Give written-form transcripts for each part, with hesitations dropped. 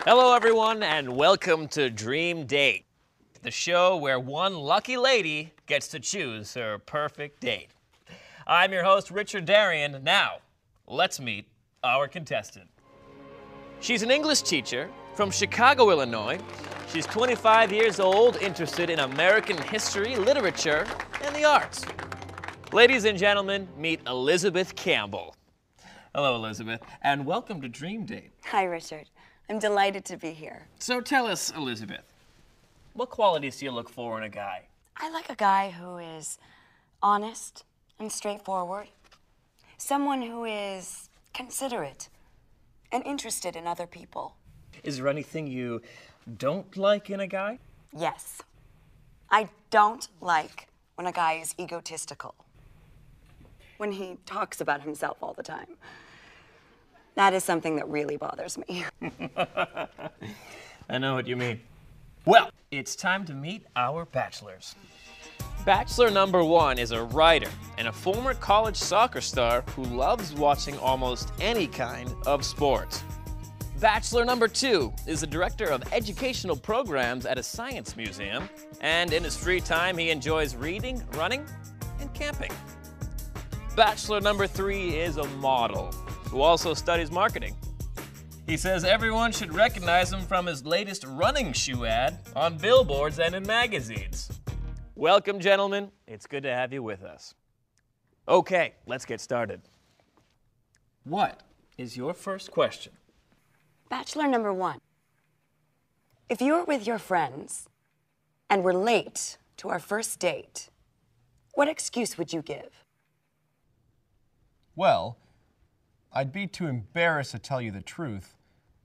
Hello, everyone, and welcome to Dream Date, the show where one lucky lady gets to choose her perfect date. I'm your host, Richard Darian. Now, let's meet our contestant. She's an English teacher from Chicago, Illinois. She's 25 years old, interested in American history, literature, and the arts. Ladies and gentlemen, meet Elizabeth Campbell. Hello, Elizabeth, and welcome to Dream Date. Hi, Richard. I'm delighted to be here. So tell us, Elizabeth, what qualities do you look for in a guy? I like a guy who is honest and straightforward. Someone who is considerate and interested in other people. Is there anything you don't like in a guy? Yes. I don't like when a guy is egotistical. When he talks about himself all the time. That is something that really bothers me. I know what you mean. Well, it's time to meet our bachelors. Bachelor number one is a writer and a former college soccer star who loves watching almost any kind of sport. Bachelor number two is the director of educational programs at a science museum, and in his free time he enjoys reading, running, and camping. Bachelor number three is a model who also studies marketing. He says everyone should recognize him from his latest running shoe ad on billboards and in magazines. Welcome, gentlemen. It's good to have you with us. Okay, let's get started. What is your first question? Bachelor number one. If you were with your friends and were late to our first date, what excuse would you give? Well, I'd be too embarrassed to tell you the truth,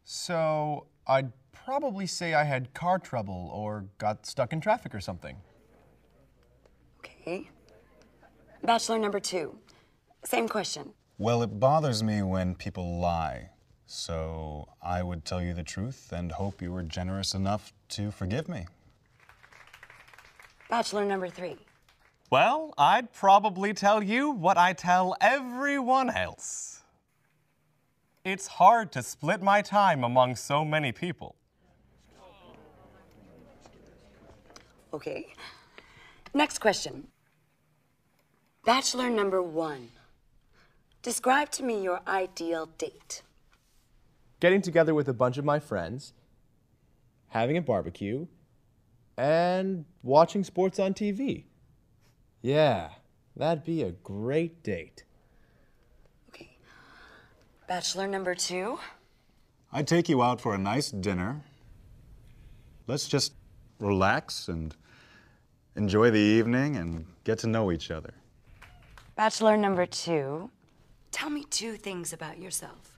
so I'd probably say I had car trouble or got stuck in traffic or something. Okay. Bachelor number two. Same question. Well, it bothers me when people lie, so I would tell you the truth and hope you were generous enough to forgive me. Bachelor number three. Well, I'd probably tell you what I tell everyone else. It's hard to split my time among so many people. Okay. Next question. Bachelor number one. Describe to me your ideal date. Getting together with a bunch of my friends, having a barbecue, and watching sports on TV. Yeah, that'd be a great date. Okay. Bachelor number two. I'd take you out for a nice dinner. Let's just relax and enjoy the evening and get to know each other. Bachelor number two. Tell me two things about yourself.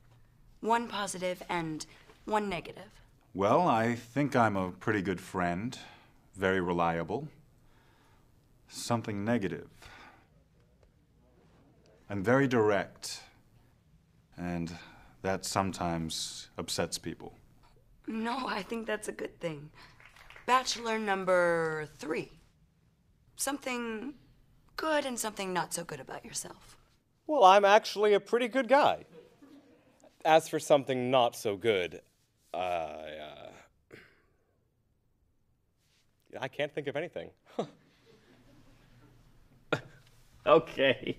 One positive and one negative. Well, I think I'm a pretty good friend, very reliable. Something negative. I'm very direct, and that sometimes upsets people. No, I think that's a good thing. Bachelor number three. Something good and something not so good about yourself. Well, I'm actually a pretty good guy. As for something not so good, I can't think of anything. Okay,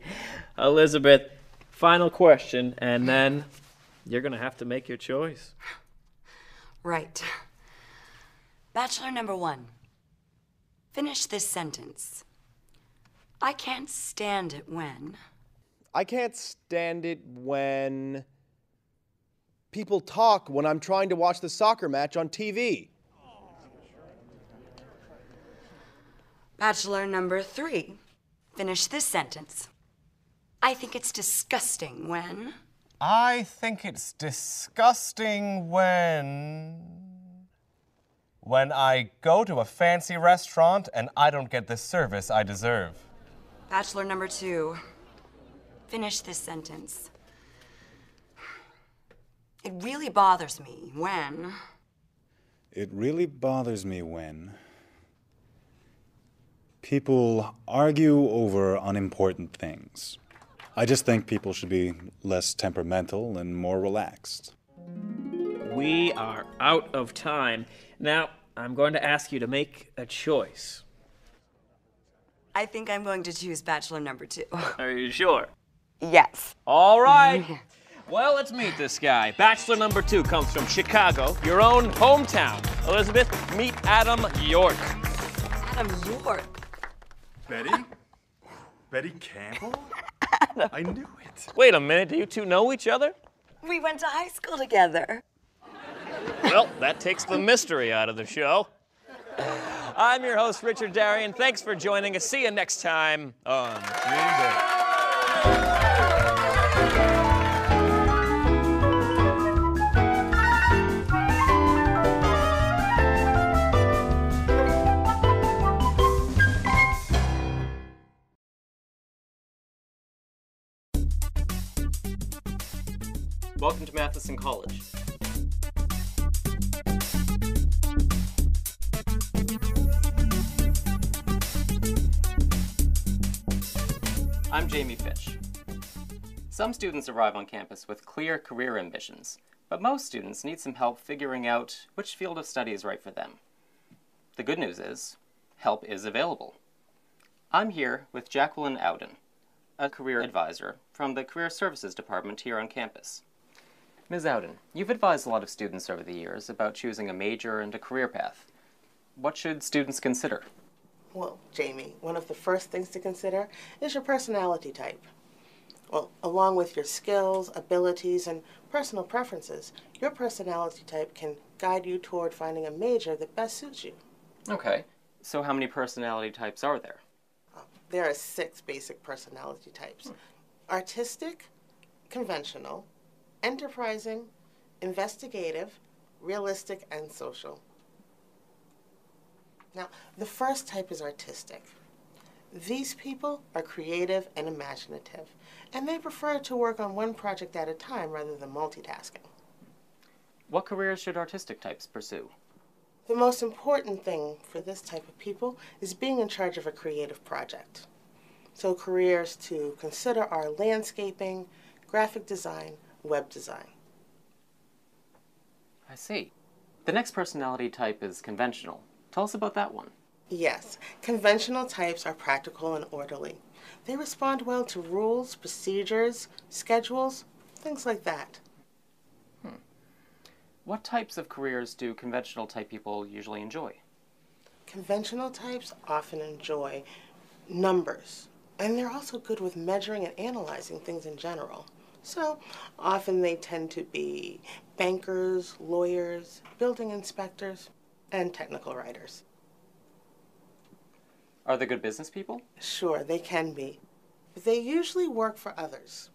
Elizabeth, final question, and then you're gonna have to make your choice. Right. Bachelor number one. Finish this sentence. I can't stand it when... I can't stand it when people talk when I'm trying to watch the soccer match on TV. Bachelor number three. Finish this sentence. I think it's disgusting when... I think it's disgusting when I go to a fancy restaurant and I don't get the service I deserve. Bachelor number two. Finish this sentence. It really bothers me when... It really bothers me when people argue over unimportant things. I just think people should be less temperamental and more relaxed. we are out of time. Now, I'm going to ask you to make a choice. I think I'm going to choose bachelor number 2. Are you sure? Yes. All right. Well, let's meet this guy. Bachelor number 2 comes from Chicago, your own hometown. Elizabeth, meet Adam York. Adam York. Betty? Betty Campbell? I knew it. Wait a minute, do you two know each other? We went to high school together. Well, that takes the mystery out of the show. I'm your host, Richard Darien. Thanks for joining us. See you next time on Welcome to Matheson College. I'm Jamie Fish. Some students arrive on campus with clear career ambitions, but most students need some help figuring out which field of study is right for them. The good news is, help is available. I'm here with Jacqueline Ouden, a career advisor from the Career Services Department here on campus. Ms. Ouden, you've advised a lot of students over the years about choosing a major and a career path. What should students consider? Well, Jamie, one of the first things to consider is your personality type. Well, along with your skills, abilities, and personal preferences, your personality type can guide you toward finding a major that best suits you. Okay, so how many personality types are there? There are 6 basic personality types. Artistic, conventional, enterprising, investigative, realistic, and social. Now, the first type is artistic. These people are creative and imaginative, and they prefer to work on one project at a time rather than multitasking. What careers should artistic types pursue? The most important thing for this type of people is being in charge of a creative project. So careers to consider are landscaping, graphic design, web design. I see. The next personality type is conventional. Tell us about that one. Yes, conventional types are practical and orderly. They respond well to rules, procedures, schedules, things like that. What types of careers do conventional type people usually enjoy? Conventional types often enjoy numbers, and they're also good with measuring and analyzing things in general. So often they tend to be bankers, lawyers, building inspectors, and technical writers. Are they good business people? Sure, they can be, but they usually work for others.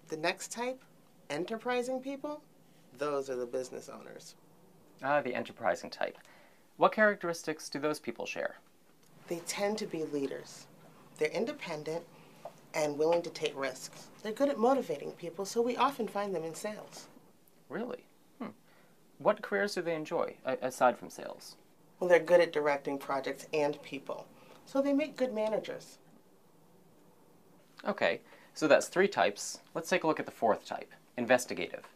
The next type, enterprising people, those are the business owners. Ah, the enterprising type. What characteristics do those people share? They tend to be leaders. They're independent and willing to take risks. They're good at motivating people, so we often find them in sales. Really? What careers do they enjoy, aside from sales? Well, they're good at directing projects and people, so they make good managers. Okay, so that's 3 types. Let's take a look at the 4th type, investigative.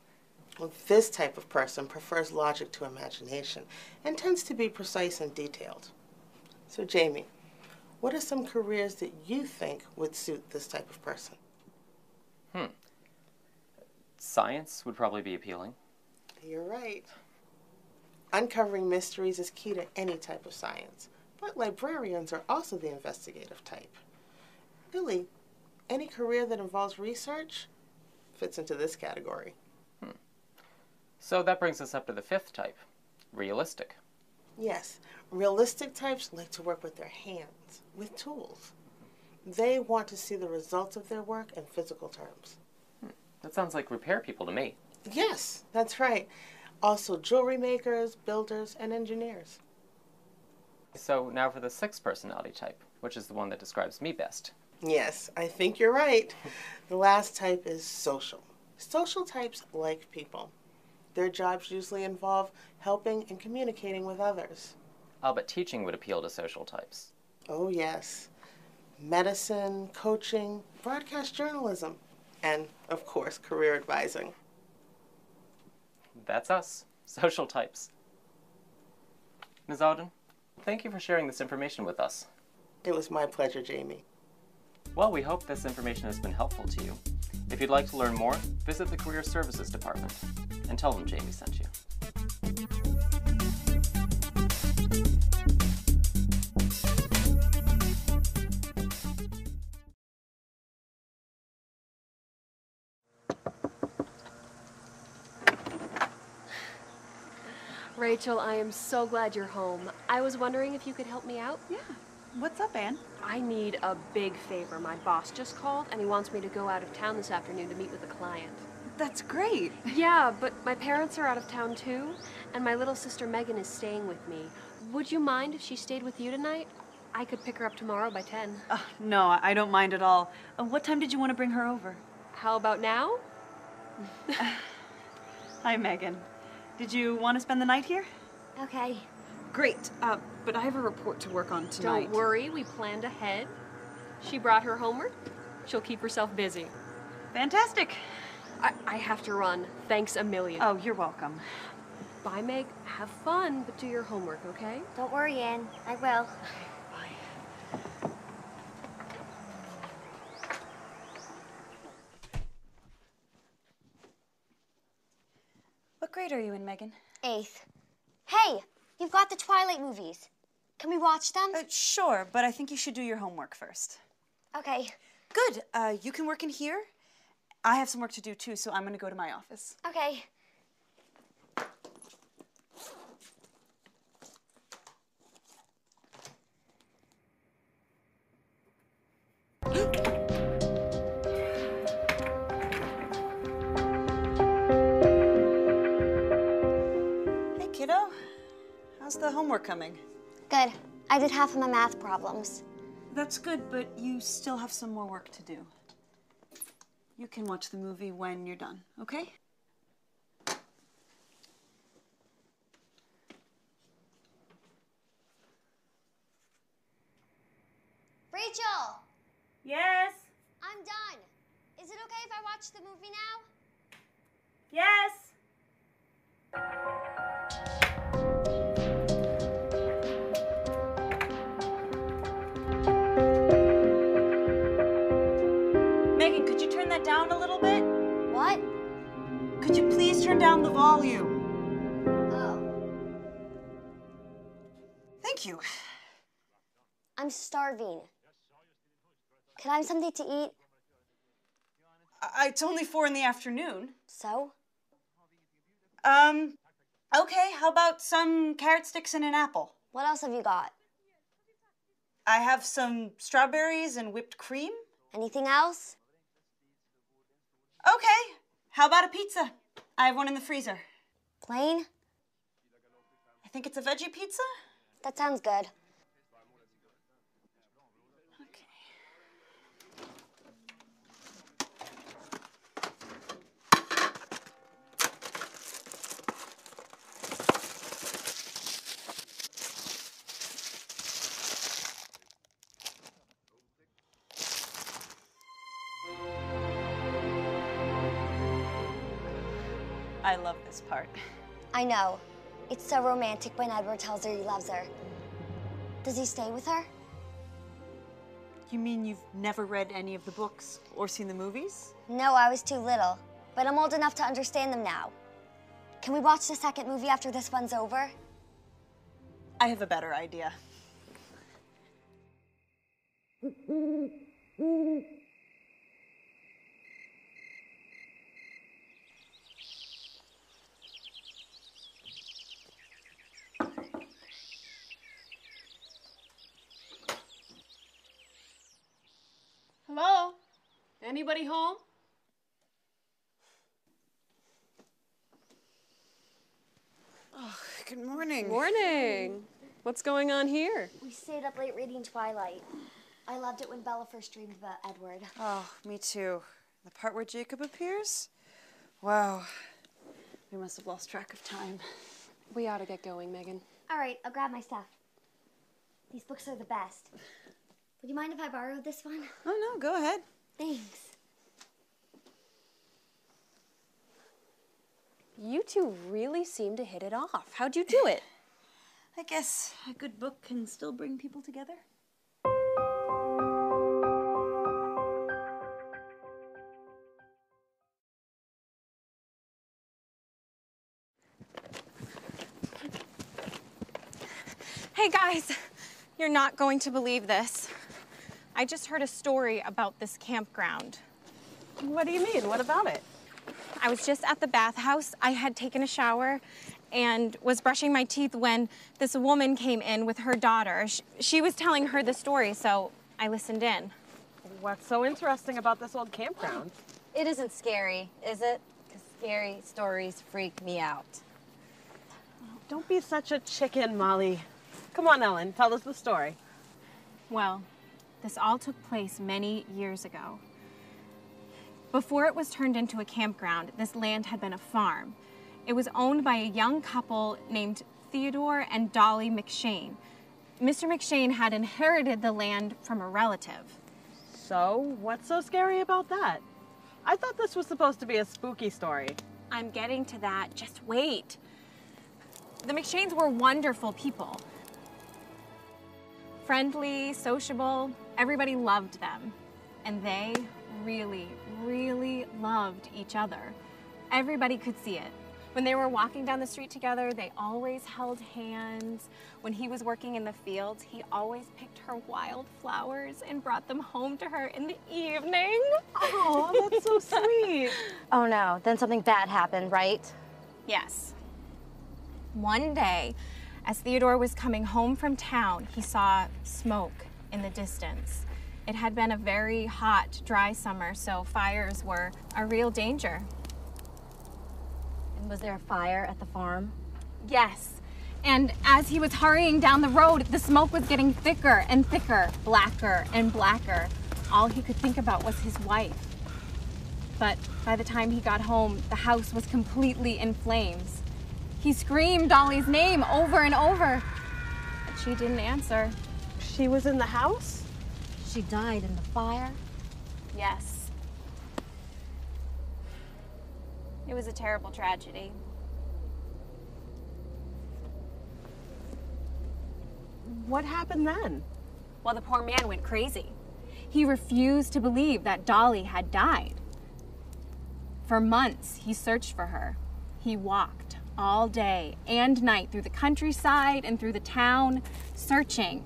Well, this type of person prefers logic to imagination and tends to be precise and detailed. So, Jamie, what are some careers that you think would suit this type of person? Science would probably be appealing. You're right. Uncovering mysteries is key to any type of science, but librarians are also the investigative type. Really, any career that involves research fits into this category. So that brings us up to the 5th type, realistic. Yes, realistic types like to work with their hands, with tools. They want to see the results of their work in physical terms. That sounds like repair people to me. Yes, that's right. Also jewelry makers, builders, and engineers. So now for the 6th personality type, which is the one that describes me best. Yes, I think you're right. The last type is social. Social types like people. Their jobs usually involve helping and communicating with others. I'll bet teaching would appeal to social types. Oh, yes. Medicine, coaching, broadcast journalism, and, of course, career advising. That's us. social types. Ms. Auden, thank you for sharing this information with us. It was my pleasure, Jamie. Well, we hope this information has been helpful to you. If you'd like to learn more, visit the Career Services Department and tell them Jamie sent you. Rachel, I am so glad you're home. I was wondering if you could help me out. Yeah. What's up, Anne? I need a big favor. My boss just called and he wants me to go out of town this afternoon to meet with a client. That's great. Yeah, but my parents are out of town too, and my little sister Megan is staying with me. Would you mind if she stayed with you tonight? I could pick her up tomorrow by 10. No, I don't mind at all. What time did you want to bring her over? How about now? Hi, Megan. Did you want to spend the night here? Okay. Great. But I have a report to work on tonight. Don't worry, we planned ahead. She brought her homework. She'll keep herself busy. Fantastic. I have to run. Thanks a million. Oh, you're welcome. Bye, Meg. Have fun, but do your homework, okay? Don't worry, Anne. I will. Bye. What grade are you in, Megan? 8th. Hey, you've got the Twilight movies. Can we watch them? Sure, but I think you should do your homework first. Okay. Good. You can work in here. I have some work to do too, so I'm going to go to my office. Okay. Hey, kiddo. How's the homework coming? Good. I did half of my math problems. That's good, but you still have some more work to do. You can watch the movie when you're done, okay? Rachel! Yes? I'm done. Is it okay if I watch the movie now? Yes? Megan, could you turn that down a little bit? What? Could you please turn down the volume? Oh. Thank you. I'm starving. Can I have something to eat? It's only 4 in the afternoon. So? Okay, how about some carrot sticks and an apple? What else have you got? I have some strawberries and whipped cream. Anything else? Okay, how about a pizza? I have one in the freezer. Plain? I think it's a veggie pizza? That sounds good. Okay. I love this part. I know. It's so romantic when Edward tells her he loves her. Does he stay with her? You mean you've never read any of the books or seen the movies? No, I was too little. But I'm old enough to understand them now. Can we watch the second movie after this one's over? I have a better idea. Hello? Anybody home? Good morning. Morning. What's going on here? We stayed up late reading Twilight. I loved it when Bella first dreamed about Edward. Oh, me too. The part where Jacob appears? Wow. We must have lost track of time. We ought to get going, Megan. All right, I'll grab my stuff. These books are the best. Would you mind if I borrowed this one? Oh, no, go ahead. Thanks. You two really seem to hit it off. How'd you do it? I guess a good book can still bring people together. Hey guys, you're not going to believe this. I just heard a story about this campground. What do you mean? What about it? I was just at the bathhouse. I had taken a shower and was brushing my teeth when this woman came in with her daughter. She was telling her the story, so I listened in. What's so interesting about this old campground? It isn't scary, is it? Because scary stories freak me out. Don't be such a chicken, Molly. Come on, Ellen, tell us the story. Well, this all took place many years ago. Before it was turned into a campground, this land had been a farm. It was owned by a young couple named Theodore and Dolly McShane. Mr. McShane had inherited the land from a relative. So, what's so scary about that? I thought this was supposed to be a spooky story. I'm getting to that, just wait. The McShanes were wonderful people. Friendly, sociable, everybody loved them. And they really, really loved each other. Everybody could see it. When they were walking down the street together, they always held hands. When he was working in the fields, he always picked her wildflowers and brought them home to her in the evening. Oh, that's so sweet. Oh no, then something bad happened, right? Yes. One day, as Theodore was coming home from town, he saw smoke in the distance. It had been a very hot, dry summer, so fires were a real danger. And was there a fire at the farm? Yes. And as he was hurrying down the road, the smoke was getting thicker and thicker, blacker and blacker. All he could think about was his wife. But by the time he got home, the house was completely in flames. He screamed Dolly's name over and over, but she didn't answer. She was in the house? She died in the fire? Yes. It was a terrible tragedy. What happened then? Well, the poor man went crazy. He refused to believe that Dolly had died. For months, he searched for her. He walked all day and night through the countryside and through the town, searching.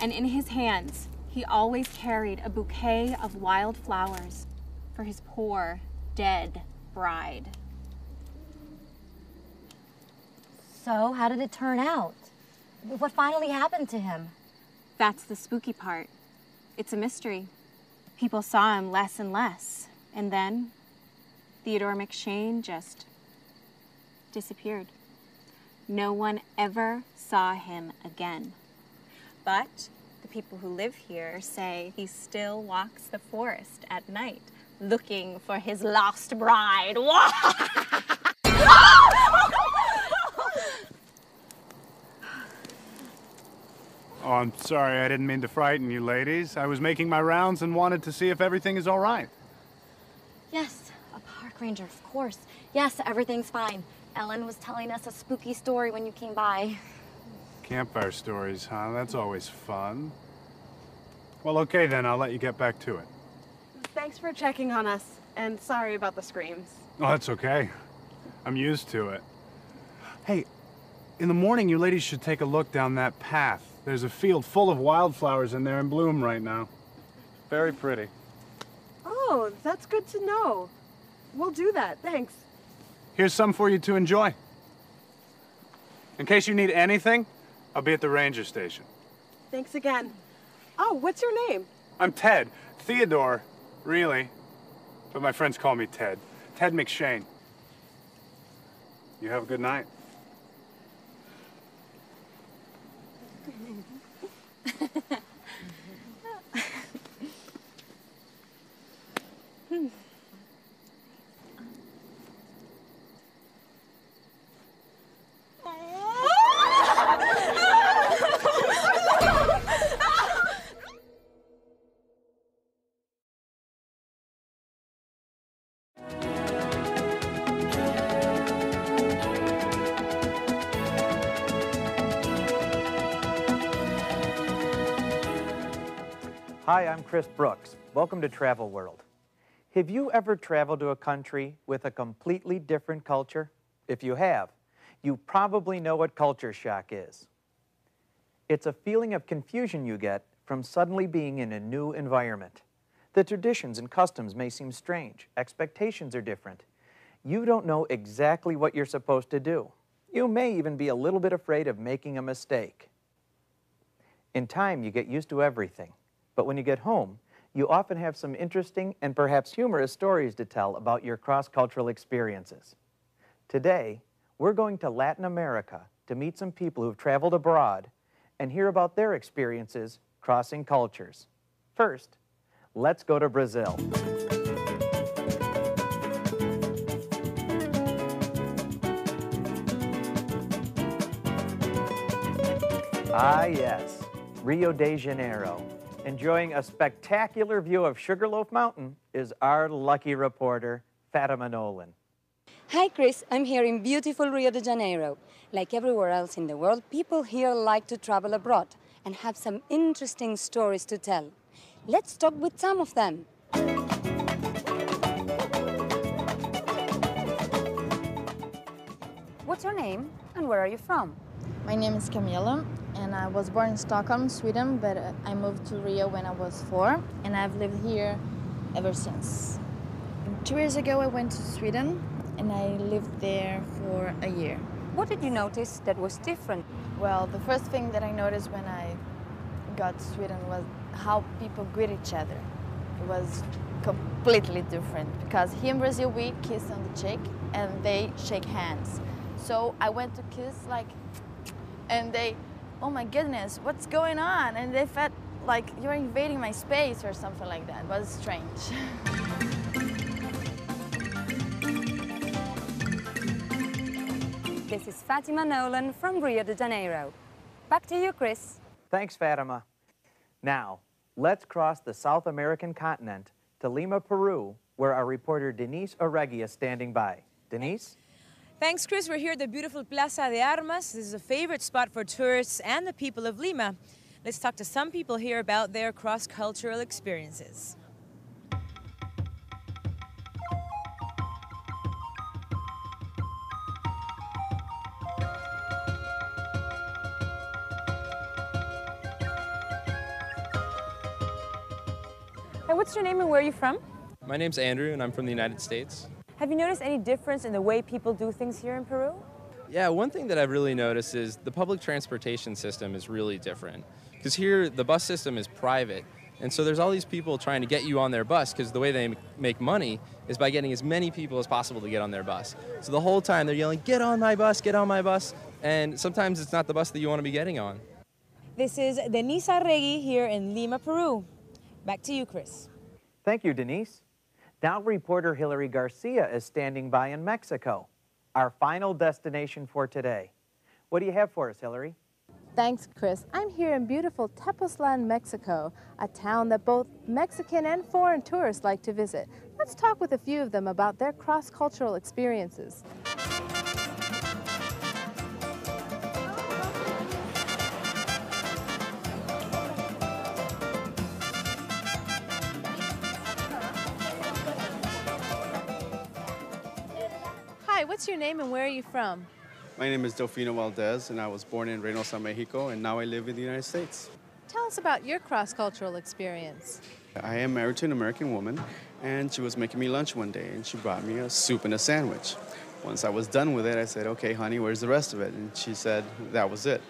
And in his hands, he always carried a bouquet of wild flowers for his poor, dead bride. So, how did it turn out? What finally happened to him? That's the spooky part. It's a mystery. People saw him less and less. And then Theodore McShane just disappeared. No one ever saw him again. But the people who live here say he still walks the forest at night, looking for his lost bride. Oh, I'm sorry, I didn't mean to frighten you, ladies. I was making my rounds and wanted to see if everything is all right. Yes, a park ranger, of course. Yes, everything's fine. Ellen was telling us a spooky story when you came by. Campfire stories, huh? That's always fun. Well, okay then, I'll let you get back to it. Thanks for checking on us, and sorry about the screams. Oh, that's okay. I'm used to it. Hey, in the morning, you ladies should take a look down that path. There's a field full of wildflowers in there in bloom right now. Very pretty. Oh, that's good to know. We'll do that, thanks. Here's some for you to enjoy. In case you need anything, I'll be at the ranger station. Thanks again. Oh, what's your name? I'm Ted. Theodore, really. But my friends call me Ted. Ted McShane. You have a good night. Hi, I'm Chris Brooks. Welcome to Travel World. Have you ever traveled to a country with a completely different culture? If you have, you probably know what culture shock is. It's a feeling of confusion you get from suddenly being in a new environment. The traditions and customs may seem strange. Expectations are different. You don't know exactly what you're supposed to do. You may even be a little bit afraid of making a mistake. In time, you get used to everything. But when you get home, you often have some interesting and perhaps humorous stories to tell about your cross-cultural experiences. Today, we're going to Latin America to meet some people who've traveled abroad and hear about their experiences crossing cultures. First, let's go to Brazil. Ah, yes, Rio de Janeiro. Enjoying a spectacular view of Sugarloaf Mountain is our lucky reporter, Fatima Nolan. Hi, Chris. I'm here in beautiful Rio de Janeiro. Like everywhere else in the world, people here like to travel abroad and have some interesting stories to tell. Let's talk with some of them. What's your name and where are you from? My name is Camilla, and I was born in Stockholm, Sweden, but I moved to Rio when I was 4, and I've lived here ever since. 2 years ago, I went to Sweden, and I lived there for a year. What did you notice that was different? Well, the first thing that I noticed when I got to Sweden was how people greet each other. It was completely different, because here in Brazil, we kiss on the cheek, and they shake hands. So I went to kiss, and they, oh my goodness, what's going on? And they felt like you're invading my space or something like that. It was strange. This is Fatima Nolan from Rio de Janeiro. Back to you, Chris. Thanks, Fatima. Now, let's cross the South American continent to Lima, Peru, where our reporter Denise Oregui is standing by. Denise? Thanks, Chris. We're here at the beautiful Plaza de Armas. This is a favorite spot for tourists and the people of Lima. Let's talk to some people here about their cross-cultural experiences. Hi, what's your name and where are you from? My name's Andrew, and I'm from the United States. Have you noticed any difference in the way people do things here in Peru? Yeah, one thing that I've really noticed is the public transportation system is really different. Because here, the bus system is private, and so there's all these people trying to get you on their bus, because the way they make money is by getting as many people as possible to get on their bus. So the whole time they're yelling, "Get on my bus, get on my bus," and sometimes it's not the bus that you want to be getting on. This is Denise Arregui here in Lima, Peru. Back to you, Chris. Thank you, Denise. Now reporter Hilary Garcia is standing by in Mexico, our final destination for today. What do you have for us, Hilary? Thanks, Chris. I'm here in beautiful Tepoztlan, Mexico, a town that both Mexican and foreign tourists like to visit. Let's talk with a few of them about their cross-cultural experiences. Hi, what's your name and where are you from? My name is Delfino Valdez, and I was born in Reynosa, Mexico, and now I live in the United States. Tell us about your cross-cultural experience. I am married to an American woman, and she was making me lunch one day, and she brought me a soup and a sandwich. Once I was done with it, I said, "Okay, honey, where's the rest of it?" And she said that was it.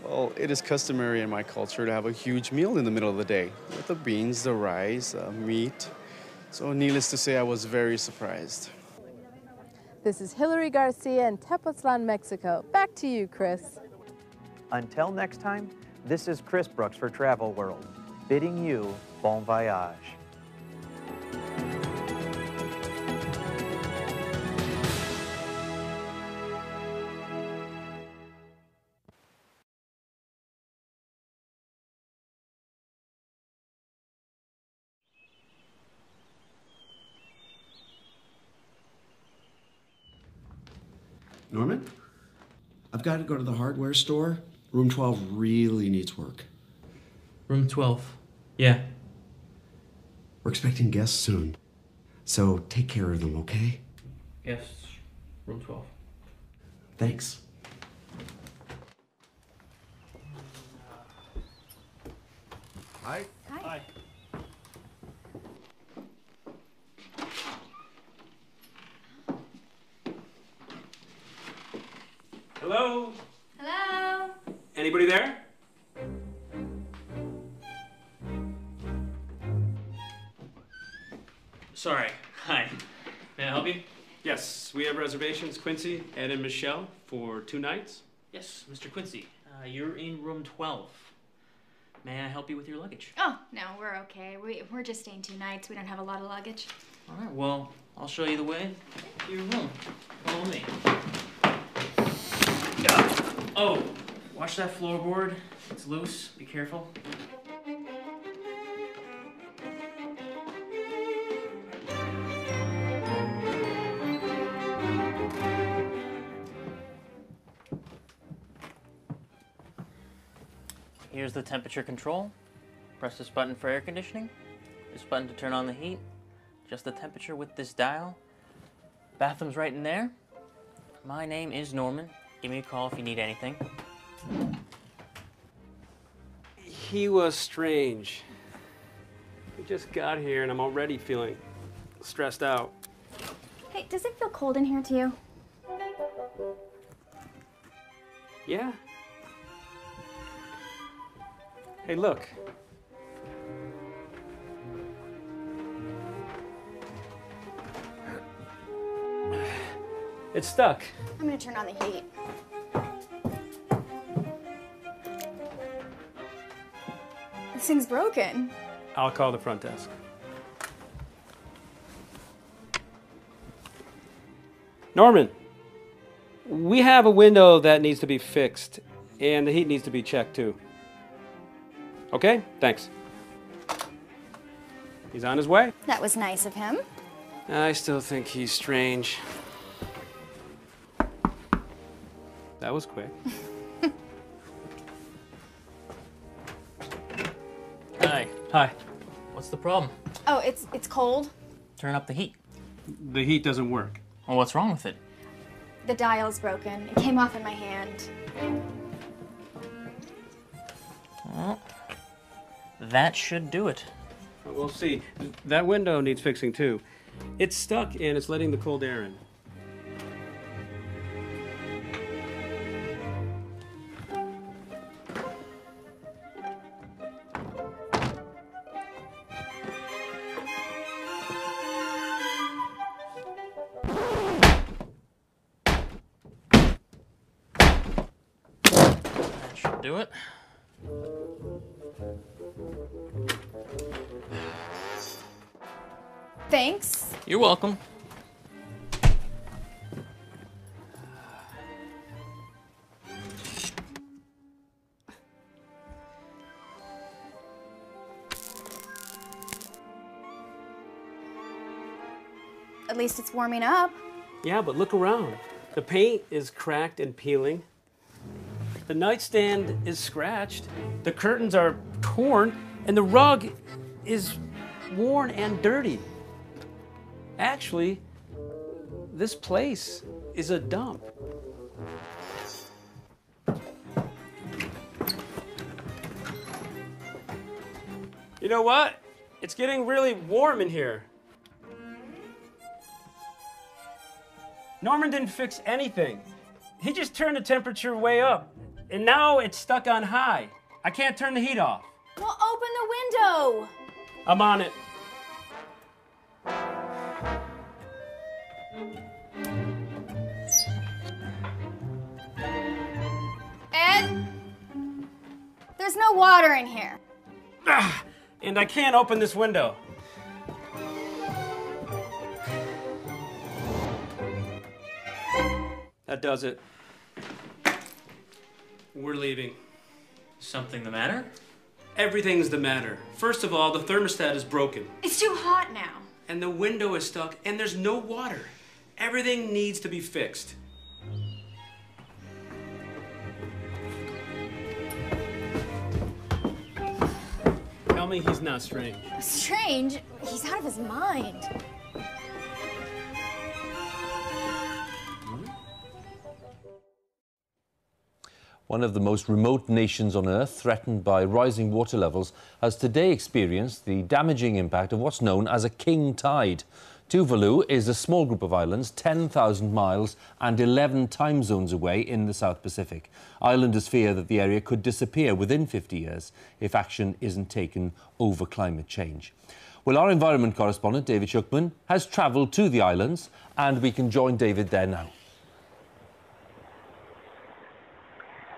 Well, it is customary in my culture to have a huge meal in the middle of the day, with the beans, the rice, meat. So needless to say, I was very surprised. This is Hilary Garcia in Tepoztlan, Mexico. Back to you, Chris. Until next time, this is Chris Brooks for Travel World, bidding you bon voyage. Norman? I've got to go to the hardware store. Room 12 really needs work. Room 12. Yeah. We're expecting guests soon, so take care of them, okay? Yes, room 12. Thanks. Hi. Hi. Hello? Hello? Anybody there? Sorry. Hi. May I help you? Yes, we have reservations, Quincy, Ed, and Michelle, for 2 nights. Yes, Mr. Quincy. You're in room 12. May I help you with your luggage? Oh, no, we're okay. We're just staying 2 nights. We don't have a lot of luggage. All right, well, I'll show you the way to your room. Follow me. Oh, watch that floorboard. It's loose. Be careful. Here's the temperature control. Press this button for air conditioning. This button to turn on the heat. Adjust the temperature with this dial. Bathroom's right in there. My name is Norman. Give me a call if you need anything. He was strange. We just got here and I'm already feeling stressed out. Hey, does it feel cold in here to you? Yeah? Hey, look. It's stuck. I'm gonna turn on the heat. This thing's broken. I'll call the front desk. Norman, we have a window that needs to be fixed, and the heat needs to be checked too. Okay? Thanks. He's on his way. That was nice of him. I still think he's strange. That was quick. Hi. Hi. What's the problem? Oh, it's cold. Turn up the heat. The heat doesn't work. Well, what's wrong with it? The dial's broken. It came off in my hand. Well, that should do it. We'll see. That window needs fixing too. It's stuck and it's letting the cold air in. That should do it. Thanks. You're welcome. At least it's warming up. Yeah, but look around. The paint is cracked and peeling. The nightstand is scratched. The curtains are torn. And the rug is worn and dirty. Actually, this place is a dump. You know what? It's getting really warm in here. Norman didn't fix anything. He just turned the temperature way up, and now it's stuck on high. I can't turn the heat off. Well, open the window. I'm on it. Ed, there's no water in here. And I can't open this window. That does it. We're leaving. Something the matter? Everything's the matter. First of all, the thermostat is broken. It's too hot now. And the window is stuck, and there's no water. Everything needs to be fixed. Now me he's not strange. Strange? He's out of his mind. One of the most remote nations on Earth, threatened by rising water levels, has today experienced the damaging impact of what's known as a king tide. Tuvalu is a small group of islands 10,000 miles and 11 time zones away in the South Pacific. Islanders fear that the area could disappear within 50 years if action isn't taken over climate change. Well, our environment correspondent, David Schuckman, has travelled to the islands, and we can join David there now.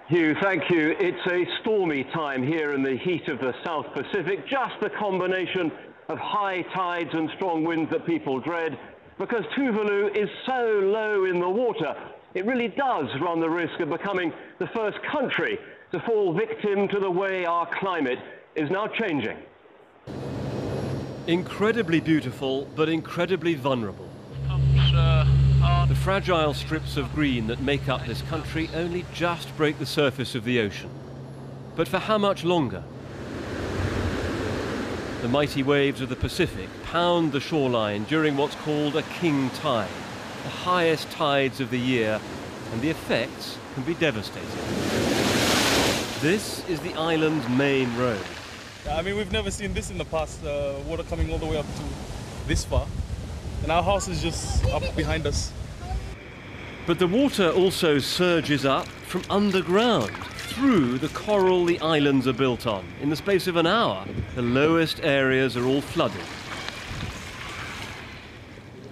Hugh, thank you. It's a stormy time here in the heat of the South Pacific, just the combination of high tides and strong winds that people dread. Because Tuvalu is so low in the water, it really does run the risk of becoming the first country to fall victim to the way our climate is now changing. Incredibly beautiful, but incredibly vulnerable. The fragile strips of green that make up this country only just break the surface of the ocean. But for how much longer? The mighty waves of the Pacific pound the shoreline during what's called a king tide, the highest tides of the year, and the effects can be devastating. This is the island's main road. I mean, we've never seen this in the past, water coming all the way up to this far. And our house is just up behind us. But the water also surges up from underground, through the coral the islands are built on. In the space of an hour, the lowest areas are all flooded.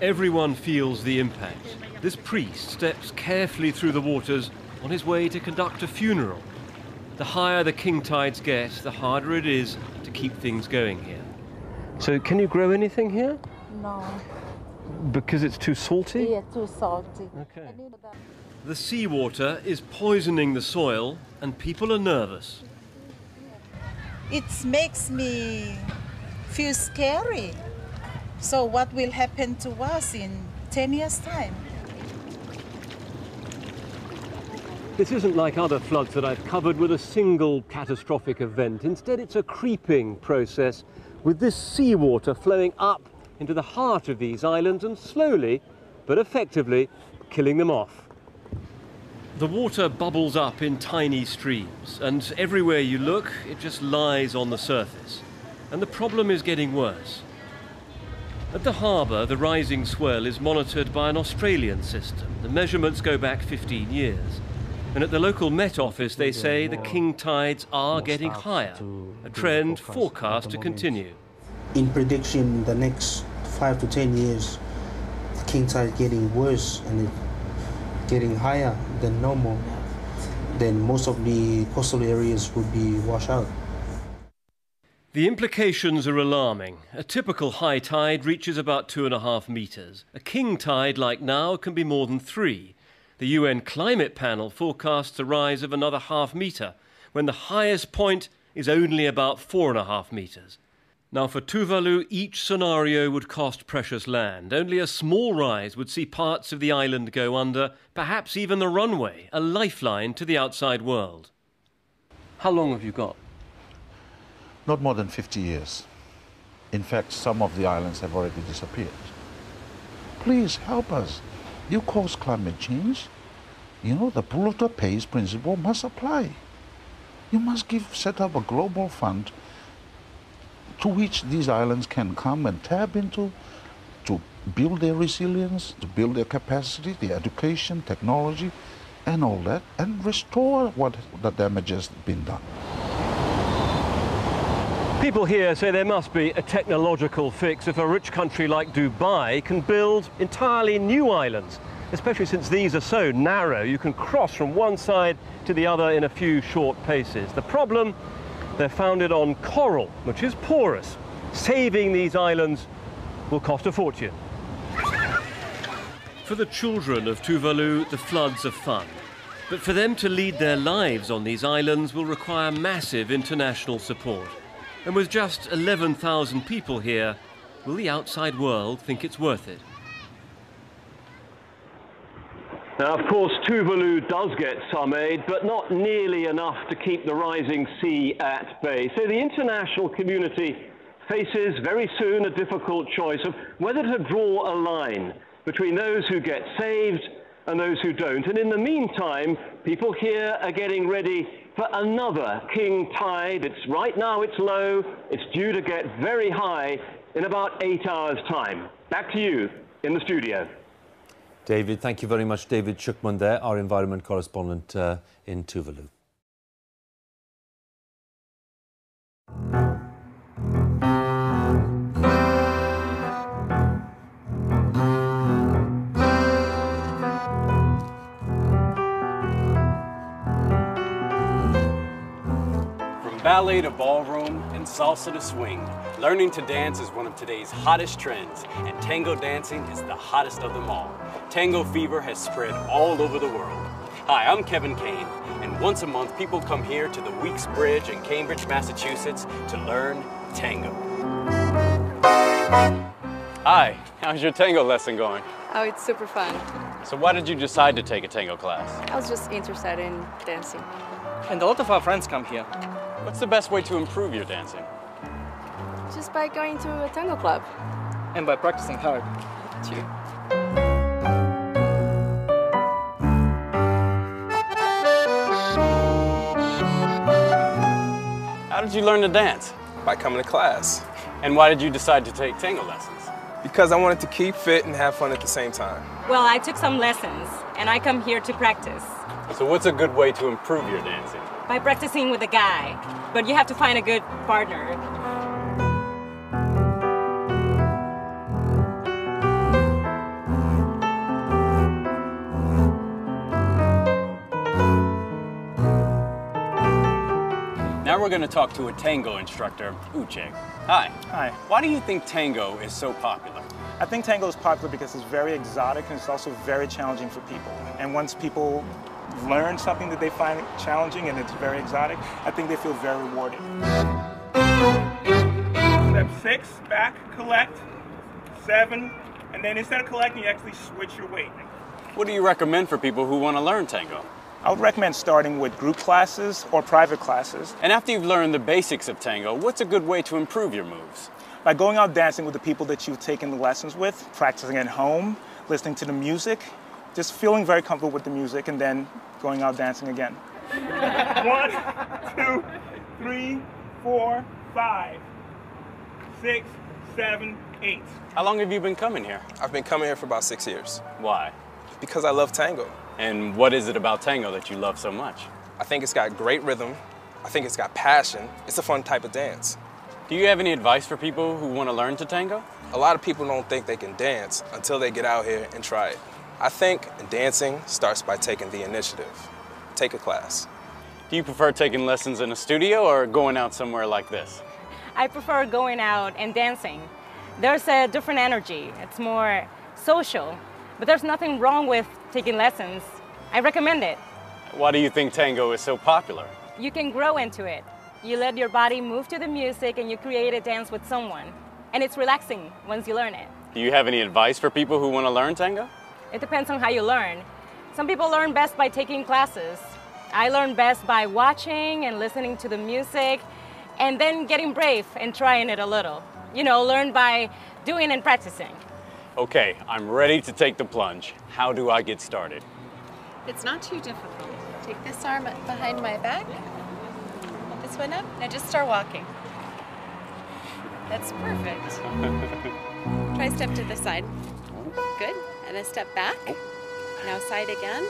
Everyone feels the impact. This priest steps carefully through the waters on his way to conduct a funeral. The higher the king tides get, the harder it is to keep things going here. So can you grow anything here? No. Because it's too salty? Yeah, too salty. Okay. The seawater is poisoning the soil and people are nervous. It makes me feel scary. So what will happen to us in 10 years' time? This isn't like other floods that I've covered with a single catastrophic event. Instead, it's a creeping process with this seawater flowing up into the heart of these islands and slowly, but effectively, killing them off. The water bubbles up in tiny streams, and everywhere you look, it just lies on the surface. And the problem is getting worse. At the harbour, the rising swell is monitored by an Australian system. The measurements go back 15 years. And at the local Met Office, they say the king tides are getting higher, a trend forecast to continue. In prediction, the next 5 to 10 years, the king tide getting worse and getting higher than normal. Then most of the coastal areas would be washed out. The implications are alarming. A typical high tide reaches about 2.5 metres. A king tide like now can be more than 3. The UN Climate Panel forecasts a rise of another ½ metre, when the highest point is only about 4.5 metres. Now for Tuvalu, each scenario would cost precious land. Only a small rise would see parts of the island go under, perhaps even the runway, a lifeline to the outside world. How long have you got? Not more than 50 years. In fact, some of the islands have already disappeared. Please help us. You cause climate change. You know, the polluter pays principle must apply. You must set up a global fund to which these islands can come and tap into to build their resilience, to build their capacity, their education, technology, and all that, and restore what the damage has been done. People here say there must be a technological fix if a rich country like Dubai can build entirely new islands, especially since these are so narrow you can cross from one side to the other in a few short paces. The problem? They're founded on coral, which is porous. Saving these islands will cost a fortune. For the children of Tuvalu, the floods are fun. But for them to lead their lives on these islands will require massive international support. And with just 11,000 people here, will the outside world think it's worth it? Now, of course, Tuvalu does get some aid, but not nearly enough to keep the rising sea at bay. So the international community faces very soon a difficult choice of whether to draw a line between those who get saved and those who don't. And in the meantime, people here are getting ready for another king tide. Right now it's low. It's due to get very high in about 8 hours' time. Back to you in the studio. David, thank you very much. David Shukman there, our environment correspondent in Tuvalu. From ballet to ballroom and salsa to swing, learning to dance is one of today's hottest trends, and tango dancing is the hottest of them all. Tango fever has spread all over the world. Hi, I'm Kevin Kane, and once a month people come here to the Weeks Bridge in Cambridge, Massachusetts to learn tango. Hi, how's your tango lesson going? Oh, it's super fun. So why did you decide to take a tango class? I was just interested in dancing. And a lot of our friends come here. What's the best way to improve your dancing? Just by going to a tango club. And by practicing hard. Too. How did you learn to dance? By coming to class. And why did you decide to take tango lessons? Because I wanted to keep fit and have fun at the same time. Well, I took some lessons, and I come here to practice. So what's a good way to improve your dancing? By practicing with a guy, but you have to find a good partner. Now we're going to talk to a tango instructor, Uche. Hi. Hi. Why do you think tango is so popular? I think tango is popular because it's very exotic and it's also very challenging for people. And once people learn something that they find challenging and it's very exotic, I think they feel very rewarded. Step 6, back, collect, 7, and then instead of collecting, you actually switch your weight. What do you recommend for people who want to learn tango? I would recommend starting with group classes or private classes. And after you've learned the basics of tango, what's a good way to improve your moves? By going out dancing with the people that you've taken the lessons with, practicing at home, listening to the music, just feeling very comfortable with the music, and then going out dancing again. 1, 2, 3, 4, 5, 6, 7, 8. How long have you been coming here? I've been coming here for about 6 years. Why? Because I love tango. And what is it about tango that you love so much? I think it's got great rhythm. I think it's got passion. It's a fun type of dance. Do you have any advice for people who want to learn to tango? A lot of people don't think they can dance until they get out here and try it. I think dancing starts by taking the initiative. Take a class. Do you prefer taking lessons in a studio or going out somewhere like this? I prefer going out and dancing. There's a different energy. It's more social. But there's nothing wrong with taking lessons. I recommend it. Why do you think tango is so popular? You can grow into it. You let your body move to the music and you create a dance with someone. And it's relaxing once you learn it. Do you have any advice for people who want to learn tango? It depends on how you learn. Some people learn best by taking classes. I learn best by watching and listening to the music and then getting brave and trying it a little. You know, learn by doing and practicing. Okay, I'm ready to take the plunge. How do I get started? It's not too difficult. Take this arm behind my back, this one up, now just start walking. That's perfect. Try step to the side. Good, and then step back. Now side again.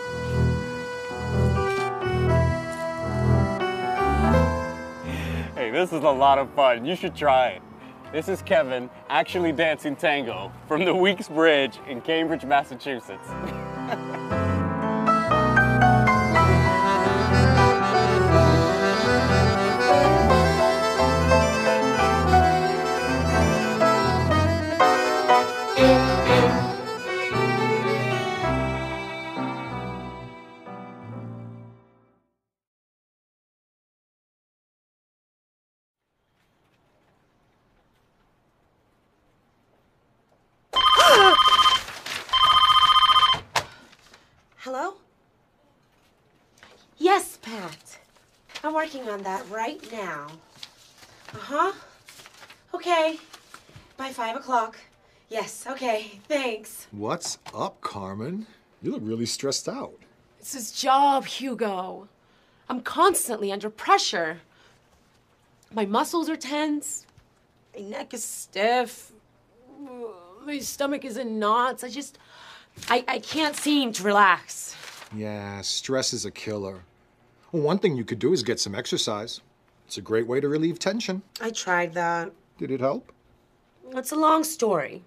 Hey, this is a lot of fun. You should try it. This is Kevin, actually dancing tango from the Weeks Bridge in Cambridge, Massachusetts. I'm working on that right now. Uh-huh. Okay. By 5 o'clock. Yes, okay, thanks. What's up, Carmen? You look really stressed out. It's his job, Hugo. I'm constantly under pressure. My muscles are tense. My neck is stiff. My stomach is in knots. I can't seem to relax. Yeah, stress is a killer. Well, one thing you could do is get some exercise. It's a great way to relieve tension. I tried that. Did it help? It's a long story.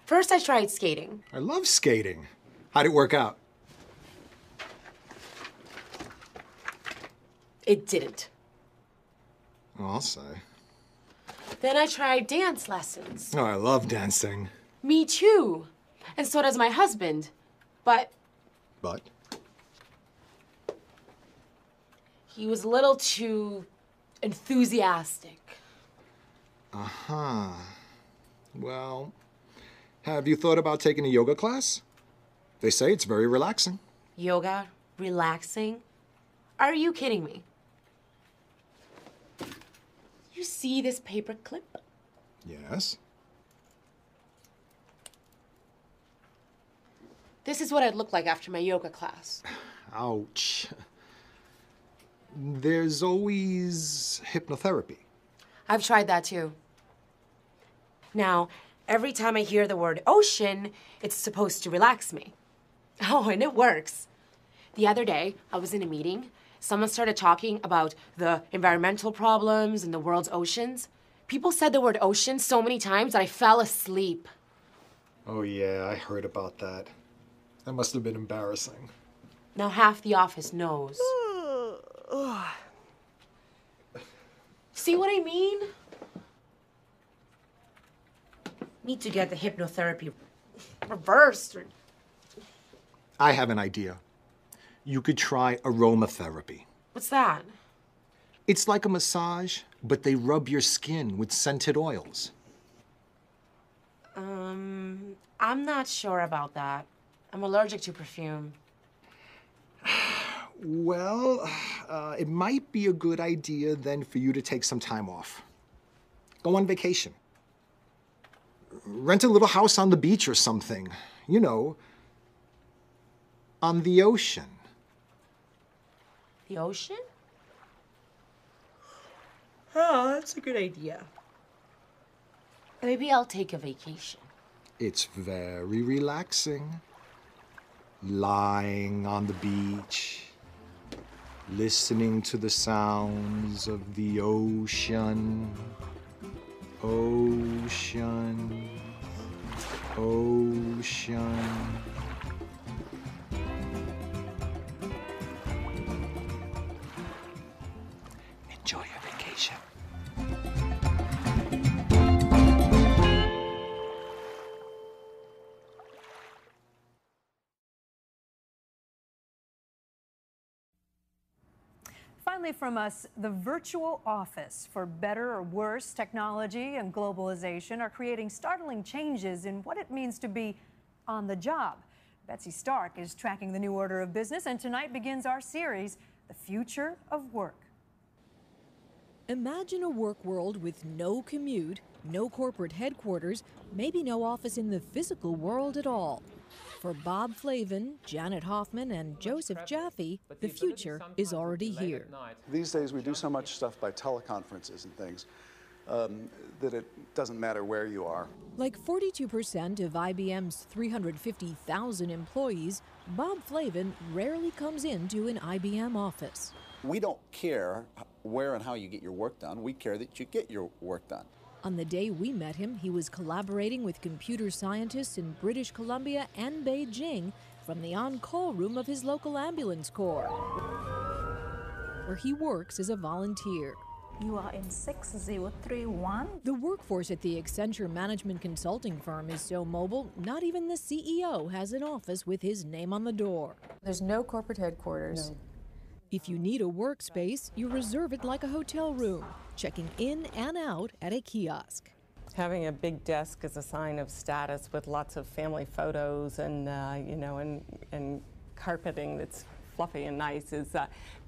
First, I tried skating. I love skating. How'd it work out? It didn't. Oh, I'll say. Then I tried dance lessons. Oh, I love dancing. Me too. And so does my husband. But he was a little too enthusiastic. Uh-huh. Well, have you thought about taking a yoga class? They say it's very relaxing. Yoga? Relaxing? Are you kidding me? You see this paper clip? Yes. This is what I'd look like after my yoga class. Ouch. There's always hypnotherapy. I've tried that too. Now, every time I hear the word ocean, it's supposed to relax me. Oh, and it works. The other day, I was in a meeting. Someone started talking about the environmental problems in the world's oceans. People said the word ocean so many times that I fell asleep. Oh, yeah, I heard about that. That must have been embarrassing. Now half the office knows. See what I mean? Need to get the hypnotherapy reversed. I have an idea. You could try aromatherapy. What's that? It's like a massage, but they rub your skin with scented oils. I'm not sure about that. I'm allergic to perfume. Well, it might be a good idea then for you to take some time off. Go on vacation. Rent a little house on the beach or something. You know, on the ocean. The ocean? Oh, that's a good idea. Maybe I'll take a vacation. It's very relaxing. Lying on the beach, listening to the sounds of the ocean. Ocean. Ocean. Enjoy your vacation. Finally from us, the virtual office. For better or worse, technology and globalization are creating startling changes in what it means to be on the job. Betsy Stark is tracking the new order of business, and tonight begins our series, The Future of Work. Imagine a work world with no commute, no corporate headquarters, maybe no office in the physical world at all. For Bob Flavin, Janet Hoffman, and Joseph Jaffe, the future is already here. These days we do so much stuff by teleconferences and things that it doesn't matter where you are. Like 42% of IBM's 350,000 employees, Bob Flavin rarely comes into an IBM office. We don't care where and how you get your work done. We care that you get your work done. On the day we met him, he was collaborating with computer scientists in British Columbia and Beijing from the on-call room of his local ambulance corps, where he works as a volunteer. You are in 6031. The workforce at the Accenture management consulting firm is so mobile, not even the CEO has an office with his name on the door. There's no corporate headquarters. No. If you need a workspace, you reserve it like a hotel room, checking in and out at a kiosk. Having a big desk is a sign of status with lots of family photos and, and carpeting that's fluffy and nice is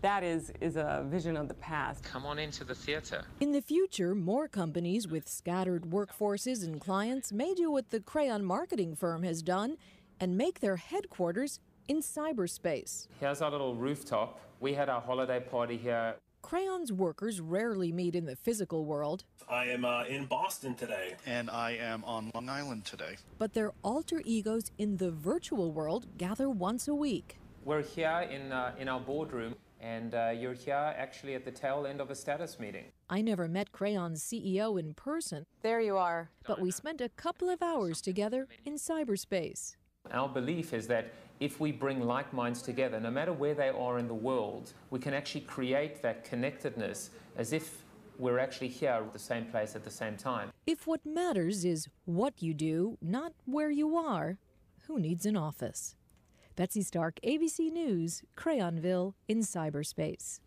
that is a vision of the past. Come on into the theater. In the future, more companies with scattered workforces and clients may do what the crayon marketing firm has done and make their headquarters in cyberspace. Here's our little rooftop. We had our holiday party here. Crayon's workers rarely meet in the physical world. I am in Boston today. And I am on Long Island today. But their alter egos in the virtual world gather once a week. We're here in our boardroom, and you're here actually at the tail end of a status meeting. I never met Crayon's CEO in person. There you are. But we spent a couple of hours together in cyberspace. Our belief is that if we bring like minds together, no matter where they are in the world, we can actually create that connectedness as if we're actually here at the same place at the same time. If what matters is what you do, not where you are, who needs an office? Betsy Stark, ABC News, Crayonville in cyberspace.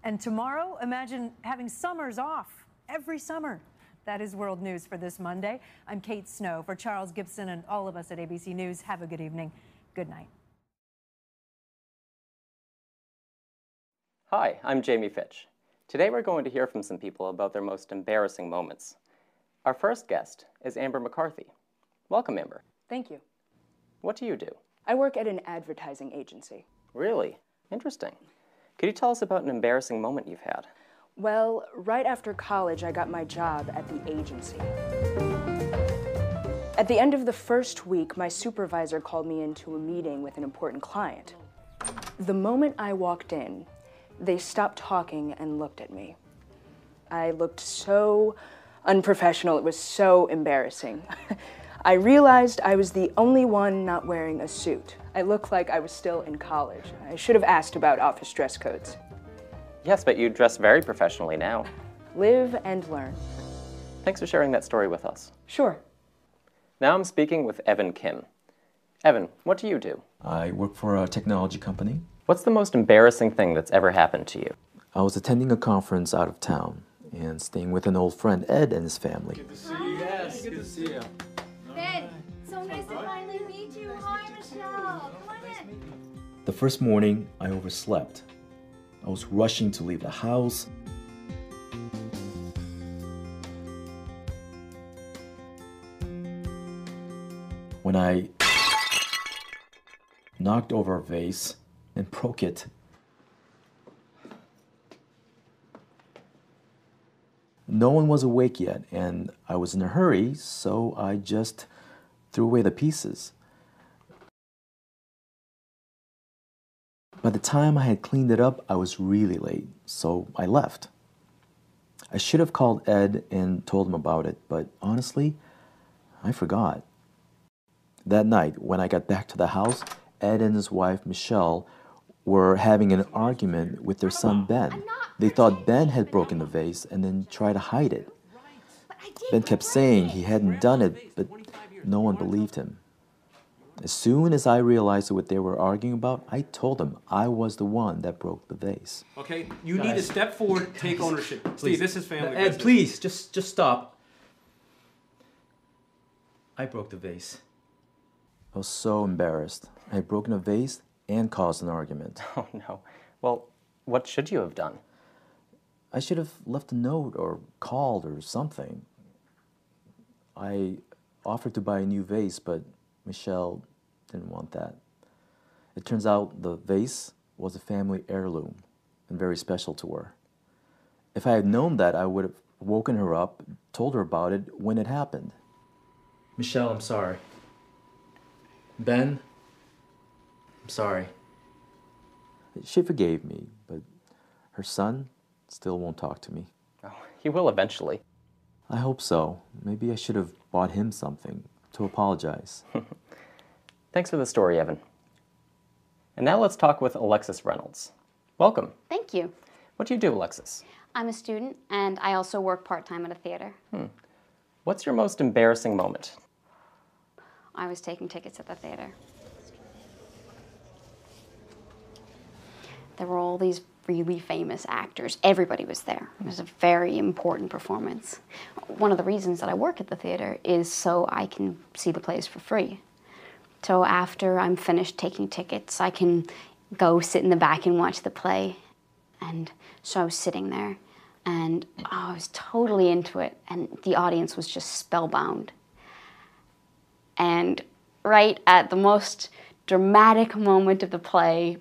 And tomorrow, imagine having summers off every summer. That is World News for this Monday. I'm Kate Snow. For Charles Gibson and all of us at ABC News, have a good evening. Good night. Hi, I'm Jamie Fitch. Today we're going to hear from some people about their most embarrassing moments. Our first guest is Amber McCarthy. Welcome, Amber. Thank you. What do you do? I work at an advertising agency. Really? Interesting. Could you tell us about an embarrassing moment you've had? Well, right after college, I got my job at the agency. At the end of the first week, my supervisor called me into a meeting with an important client. The moment I walked in, they stopped talking and looked at me. I looked so unprofessional, it was so embarrassing. I realized I was the only one not wearing a suit. I looked like I was still in college. I should have asked about office dress codes. Yes, but you dress very professionally now. Live and learn. Thanks for sharing that story with us. Sure. Now I'm speaking with Evan Kim. Evan, what do you do? I work for a technology company. What's the most embarrassing thing that's ever happened to you? I was attending a conference out of town and staying with an old friend, Ed, and his family. Good to see you. Yes, good to see you. Ben, so nice to finally meet you. Hi, Michelle. Come on in. The first morning, I overslept. I was rushing to leave the house. When I knocked over a vase and broke it. No one was awake yet, and I was in a hurry, so I just threw away the pieces. By the time I had cleaned it up, I was really late, so I left. I should have called Ed and told him about it, but honestly, I forgot. That night, when I got back to the house, Ed and his wife, Michelle, were having an argument with their son, Ben. They thought Ben had broken the vase and then tried to hide it. Ben kept saying he hadn't done it, but no one believed him. As soon as I realized what they were arguing about, I told them I was the one that broke the vase. Okay, you need to step forward, take ownership. Steve, this is family Ed, business. please, just stop. I broke the vase. I was so embarrassed. I had broken a vase and caused an argument. Oh no. Well, what should you have done? I should have left a note or called or something. I offered to buy a new vase, but Michelle didn't want that. It turns out the vase was a family heirloom and very special to her. If I had known that, I would have woken her up, told her about it when it happened. Michelle, I'm sorry. Ben, I'm sorry. She forgave me, but her son still won't talk to me. Oh, he will eventually. I hope so. Maybe I should have bought him something to apologize. Thanks for the story, Evan. And now let's talk with Alexis Reynolds. Welcome. Thank you. What do you do, Alexis? I'm a student, and I also work part-time at a theater. What's your most embarrassing moment? I was taking tickets at the theater. There were all these really famous actors. Everybody was there. It was a very important performance. One of the reasons that I work at the theater is so I can see the plays for free. So after I'm finished taking tickets, I can go sit in the back and watch the play. And so I was sitting there, and I was totally into it, and the audience was just spellbound. And right at the most dramatic moment of the play,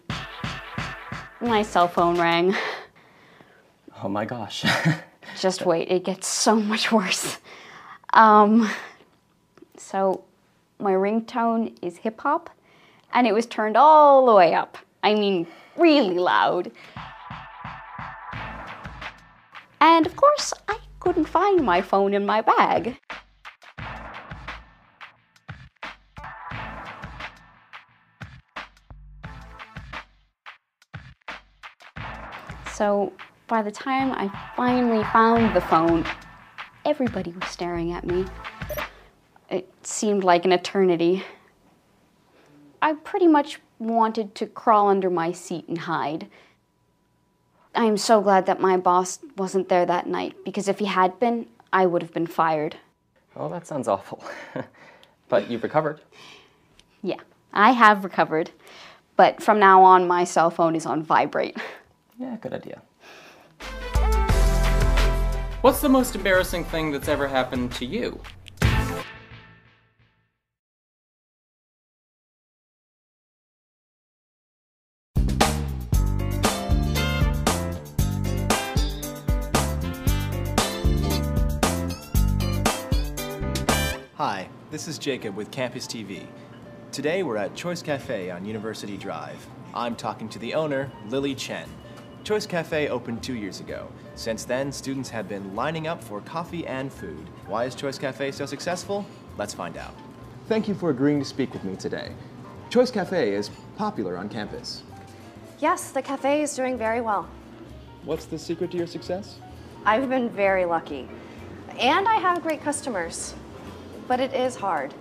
my cell phone rang. Oh my gosh. Just wait, it gets so much worse. So my ringtone is hip hop, and it was turned all the way up. I mean, really loud. And of course, I couldn't find my phone in my bag. So by the time I finally found the phone, everybody was staring at me. It seemed like an eternity. I pretty much wanted to crawl under my seat and hide. I am so glad that my boss wasn't there that night, because if he had been, I would have been fired. Oh, that sounds awful. But you've recovered. Yeah, I have recovered. But from now on, my cell phone is on vibrate. Yeah, good idea. What's the most embarrassing thing that's ever happened to you? Hi, this is Jacob with Campus TV. Today we're at Choice Cafe on University Drive. I'm talking to the owner, Lily Chen. Choice Cafe opened 2 years ago. Since then, students have been lining up for coffee and food. Why is Choice Cafe so successful? Let's find out. Thank you for agreeing to speak with me today. Choice Cafe is popular on campus. Yes, the cafe is doing very well. What's the secret to your success? I've been very lucky. And I have great customers. But it is hard.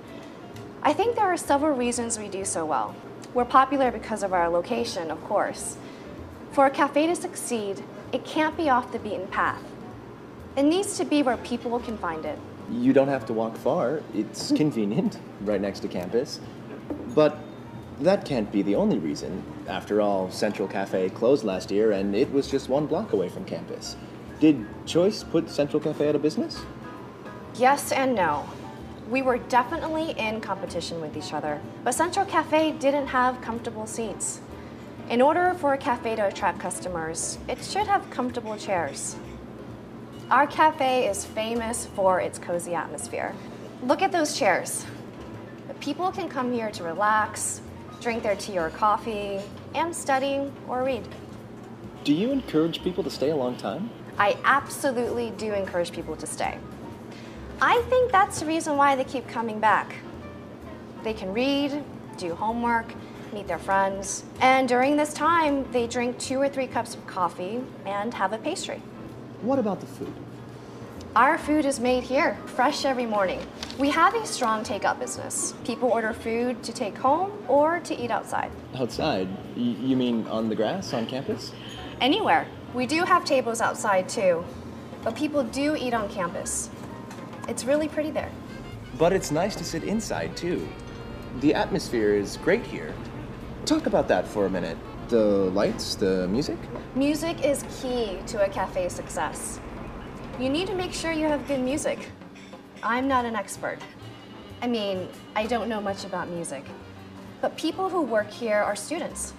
I think there are several reasons we do so well. We're popular because of our location, of course. For a cafe to succeed, it can't be off the beaten path. It needs to be where people can find it. You don't have to walk far. It's convenient, right next to campus. But that can't be the only reason. After all, Central Cafe closed last year, and it was just 1 block away from campus. Did Choice put Central Cafe out of business? Yes and no. We were definitely in competition with each other, but Central Cafe didn't have comfortable seats. In order for a cafe to attract customers, it should have comfortable chairs. Our cafe is famous for its cozy atmosphere. Look at those chairs. People can come here to relax, drink their tea or coffee, and study or read. Do you encourage people to stay a long time? I absolutely do encourage people to stay. I think that's the reason why they keep coming back. They can read, do homework, meet their friends, and during this time, they drink 2 or 3 cups of coffee and have a pastry. What about the food? Our food is made here, fresh every morning. We have a strong takeout business. People order food to take home or to eat outside. Outside? You mean on the grass on campus? Anywhere. We do have tables outside too, but people do eat on campus. It's really pretty there. But it's nice to sit inside too. The atmosphere is great here. Talk about that for a minute. The lights, the music? Music is key to a cafe's success. You need to make sure you have good music. I'm not an expert. I mean, I don't know much about music. But people who work here are students.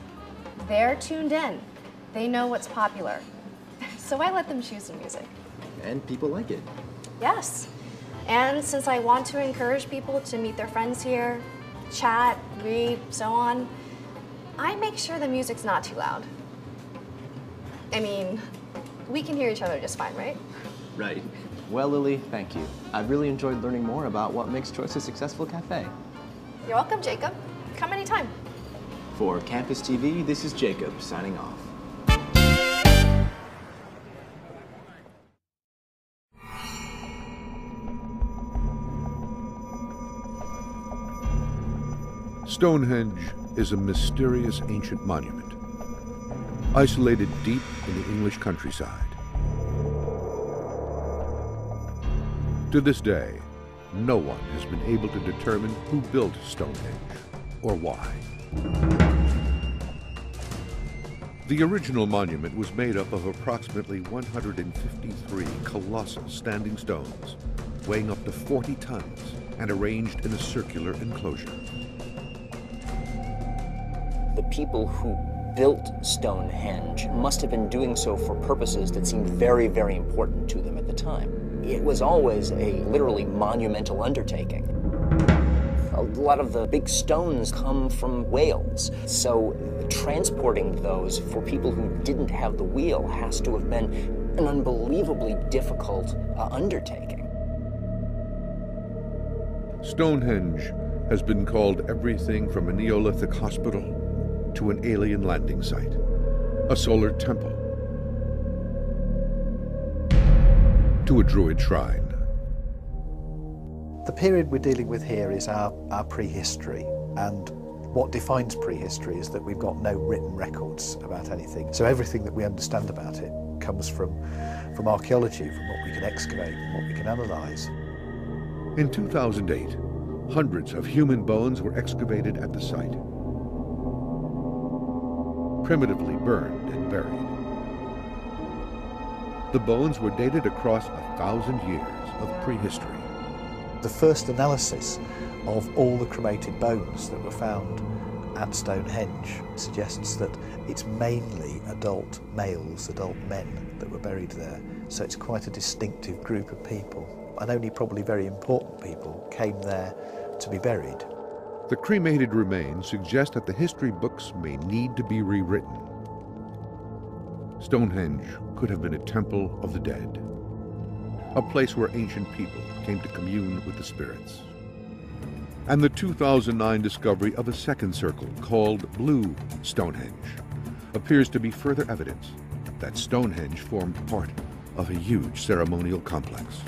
They're tuned in. They know what's popular. So I let them choose the music. And people like it. Yes. And since I want to encourage people to meet their friends here, chat, read, so on, I make sure the music's not too loud. I mean, we can hear each other just fine, right? Right. Well, Lily, thank you. I've really enjoyed learning more about what makes Choice a successful cafe. You're welcome, Jacob. Come anytime. For Campus TV, this is Jacob signing off. Stonehenge is a mysterious ancient monument, isolated deep in the English countryside. To this day, no one has been able to determine who built Stonehenge or why. The original monument was made up of approximately 153 colossal standing stones, weighing up to 40 tons and arranged in a circular enclosure. The people who built Stonehenge must have been doing so for purposes that seemed very, very important to them at the time. It was always a literally monumental undertaking. A lot of the big stones come from Wales, so transporting those for people who didn't have the wheel has to have been an unbelievably difficult undertaking. Stonehenge has been called everything from a Neolithic hospital to an alien landing site, a solar temple, to a druid shrine. The period we're dealing with here is our prehistory, and what defines prehistory is that we've got no written records about anything. So everything that we understand about it comes from archaeology, from what we can excavate, and what we can analyse. In 2008, hundreds of human bones were excavated at the site, primitively burned and buried. The bones were dated across 1,000 years of prehistory. The first analysis of all the cremated bones that were found at Stonehenge suggests that it's mainly adult males, adult men, that were buried there. So it's quite a distinctive group of people, and only probably very important people came there to be buried. The cremated remains suggest that the history books may need to be rewritten. Stonehenge could have been a temple of the dead, a place where ancient people came to commune with the spirits. And the 2009 discovery of a second circle called Blue Stonehenge appears to be further evidence that Stonehenge formed part of a huge ceremonial complex.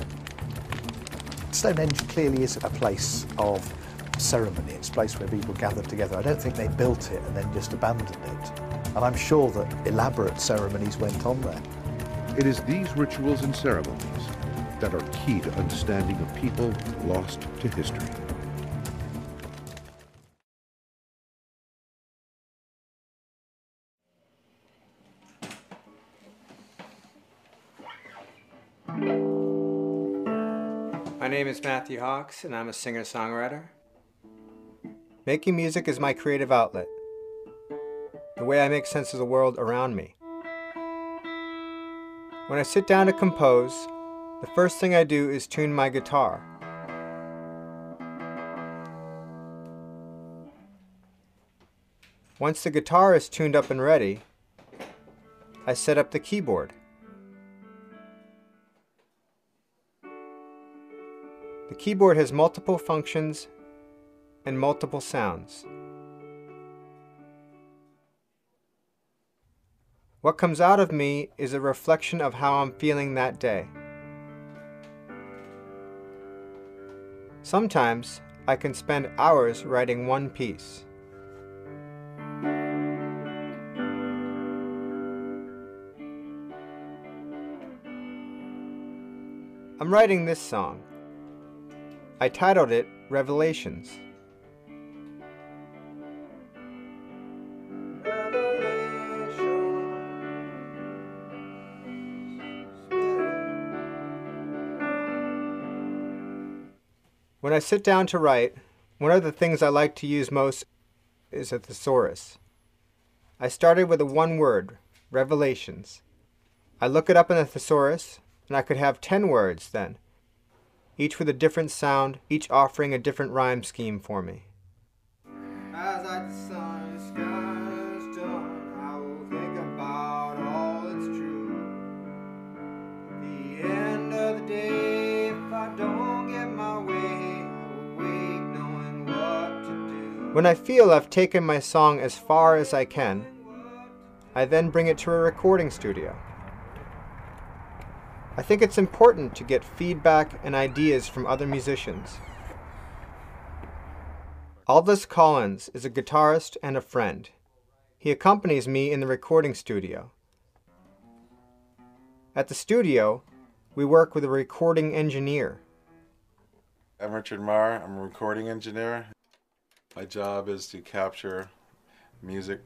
Stonehenge clearly is a place of ceremony. It's a place where people gathered together. I don't think they built it and then just abandoned it. And I'm sure that elaborate ceremonies went on there. It is these rituals and ceremonies that are key to understanding a people lost to history. My name is Matthew Hawks, and I'm a singer-songwriter. Making music is my creative outlet, the way I make sense of the world around me. When I sit down to compose, the first thing I do is tune my guitar. Once the guitar is tuned up and ready, I set up the keyboard. The keyboard has multiple functions and multiple sounds. What comes out of me is a reflection of how I'm feeling that day. Sometimes I can spend hours writing one piece. I'm writing this song. I titled it Revelations. When I sit down to write, one of the things I like to use most is a thesaurus. I started with a one word, Revelations. I look it up in the thesaurus, and I could have 10 words then, each with a different sound, each offering a different rhyme scheme for me. As like the sun, the sky is done, I will think about all that's true. The end of the day, if I don't get my way, I will wake knowing what to do. When I feel I've taken my song as far as I can, I then bring it to a recording studio. I think it's important to get feedback and ideas from other musicians. Aldous Collins is a guitarist and a friend. He accompanies me in the recording studio. At the studio, we work with a recording engineer. I'm Richard Marr. I'm a recording engineer. My job is to capture music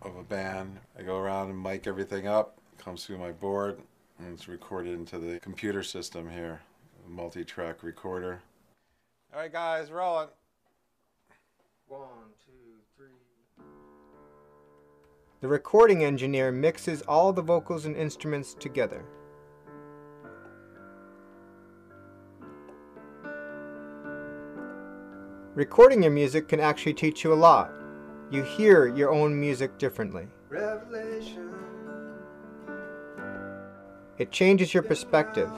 of a band. I go around and mic everything up, comes through my board, and it's recorded into the computer system here, a multi-track recorder. All right, guys, rolling. 1, 2, 3. The recording engineer mixes all the vocals and instruments together. Recording your music can actually teach you a lot. You hear your own music differently. Revelation. It changes your perspective,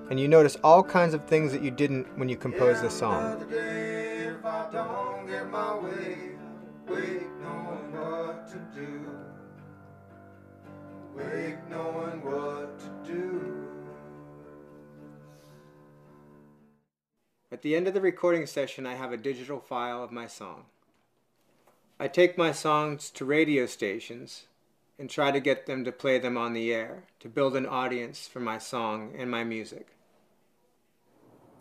and you notice all kinds of things that you didn't when you composed the song. If I don't get my way, wake knowing what to do. Wake knowing what to do. At the end of the recording session, I have a digital file of my song. I take my songs to radio stations and try to get them to play them on the air to build an audience for my song and my music.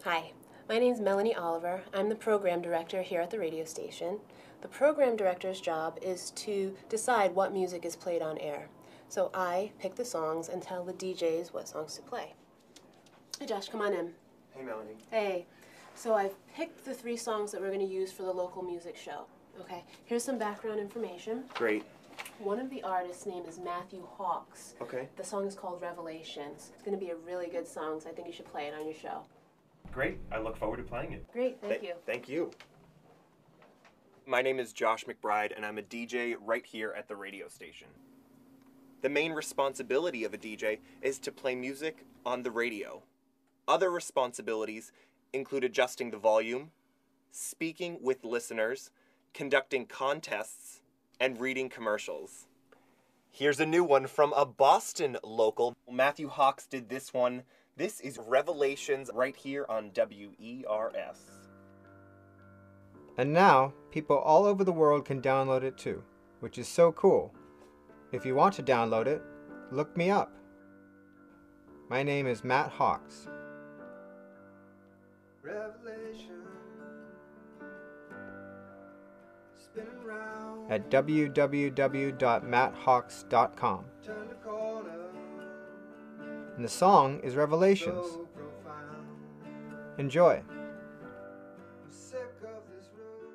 Hi, my name is Melanie Oliver. I'm the program director here at the radio station. The program director's job is to decide what music is played on air. So I pick the songs and tell the DJs what songs to play. Hey Josh, come on in. Hey Melanie. Hey. So I've picked the 3 songs that we're going to use for the local music show. Okay, here's some background information. Great. One of the artists' name is Matthew Hawks. Okay. The song is called Revelations. It's going to be a really good song, so I think you should play it on your show. Great. I look forward to playing it. Great, thank you. Thank you. My name is Josh McBride, and I'm a DJ right here at the radio station. The main responsibility of a DJ is to play music on the radio. Other responsibilities include adjusting the volume, speaking with listeners, conducting contests, and reading commercials. Here's a new one from a Boston local. Matthew Hawks did this one. This is Revelations right here on WERS. And now, people all over the world can download it too, which is so cool. If you want to download it, look me up. My name is Matt Hawks. Revelation. Spinning round. At www.matthawks.com. Turn the corner. And the song is Revelations. So profound. Enjoy. I'm sick of this road.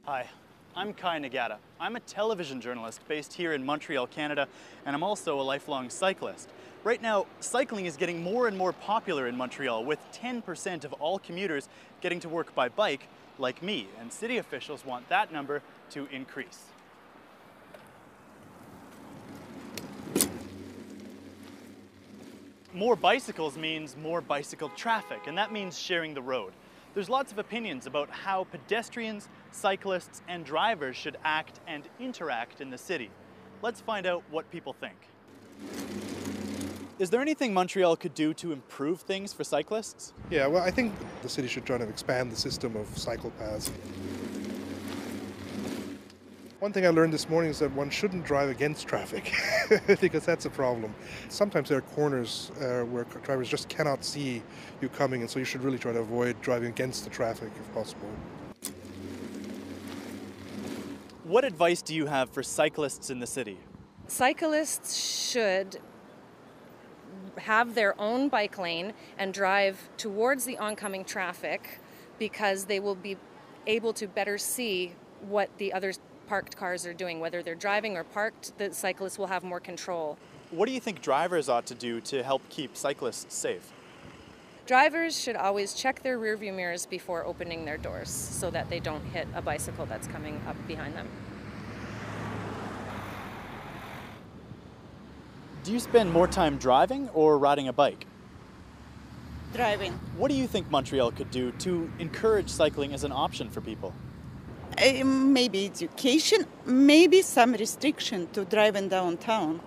Hi, I'm Kai Nagata. I'm a television journalist based here in Montreal, Canada, and I'm also a lifelong cyclist. Right now, cycling is getting more and more popular in Montreal, with 10% of all commuters getting to work by bike, like me, and city officials want that number to increase. More bicycles means more bicycle traffic, and that means sharing the road. There's lots of opinions about how pedestrians, cyclists, and drivers should act and interact in the city. Let's find out what people think. Is there anything Montreal could do to improve things for cyclists? Yeah, well, I think the city should try to expand the system of cycle paths. One thing I learned this morning is that one shouldn't drive against traffic because that's a problem. Sometimes there are corners where drivers just cannot see you coming, and so you should really try to avoid driving against the traffic if possible. What advice do you have for cyclists in the city? Cyclists should have their own bike lane and drive towards the oncoming traffic because they will be able to better see what the other parked cars are doing. Whether they're driving or parked, the cyclists will have more control. What do you think drivers ought to do to help keep cyclists safe? Drivers should always check their rearview mirrors before opening their doors so that they don't hit a bicycle that's coming up behind them. Do you spend more time driving or riding a bike? Driving. What do you think Montreal could do to encourage cycling as an option for people? Maybe education, maybe some restriction to driving downtown.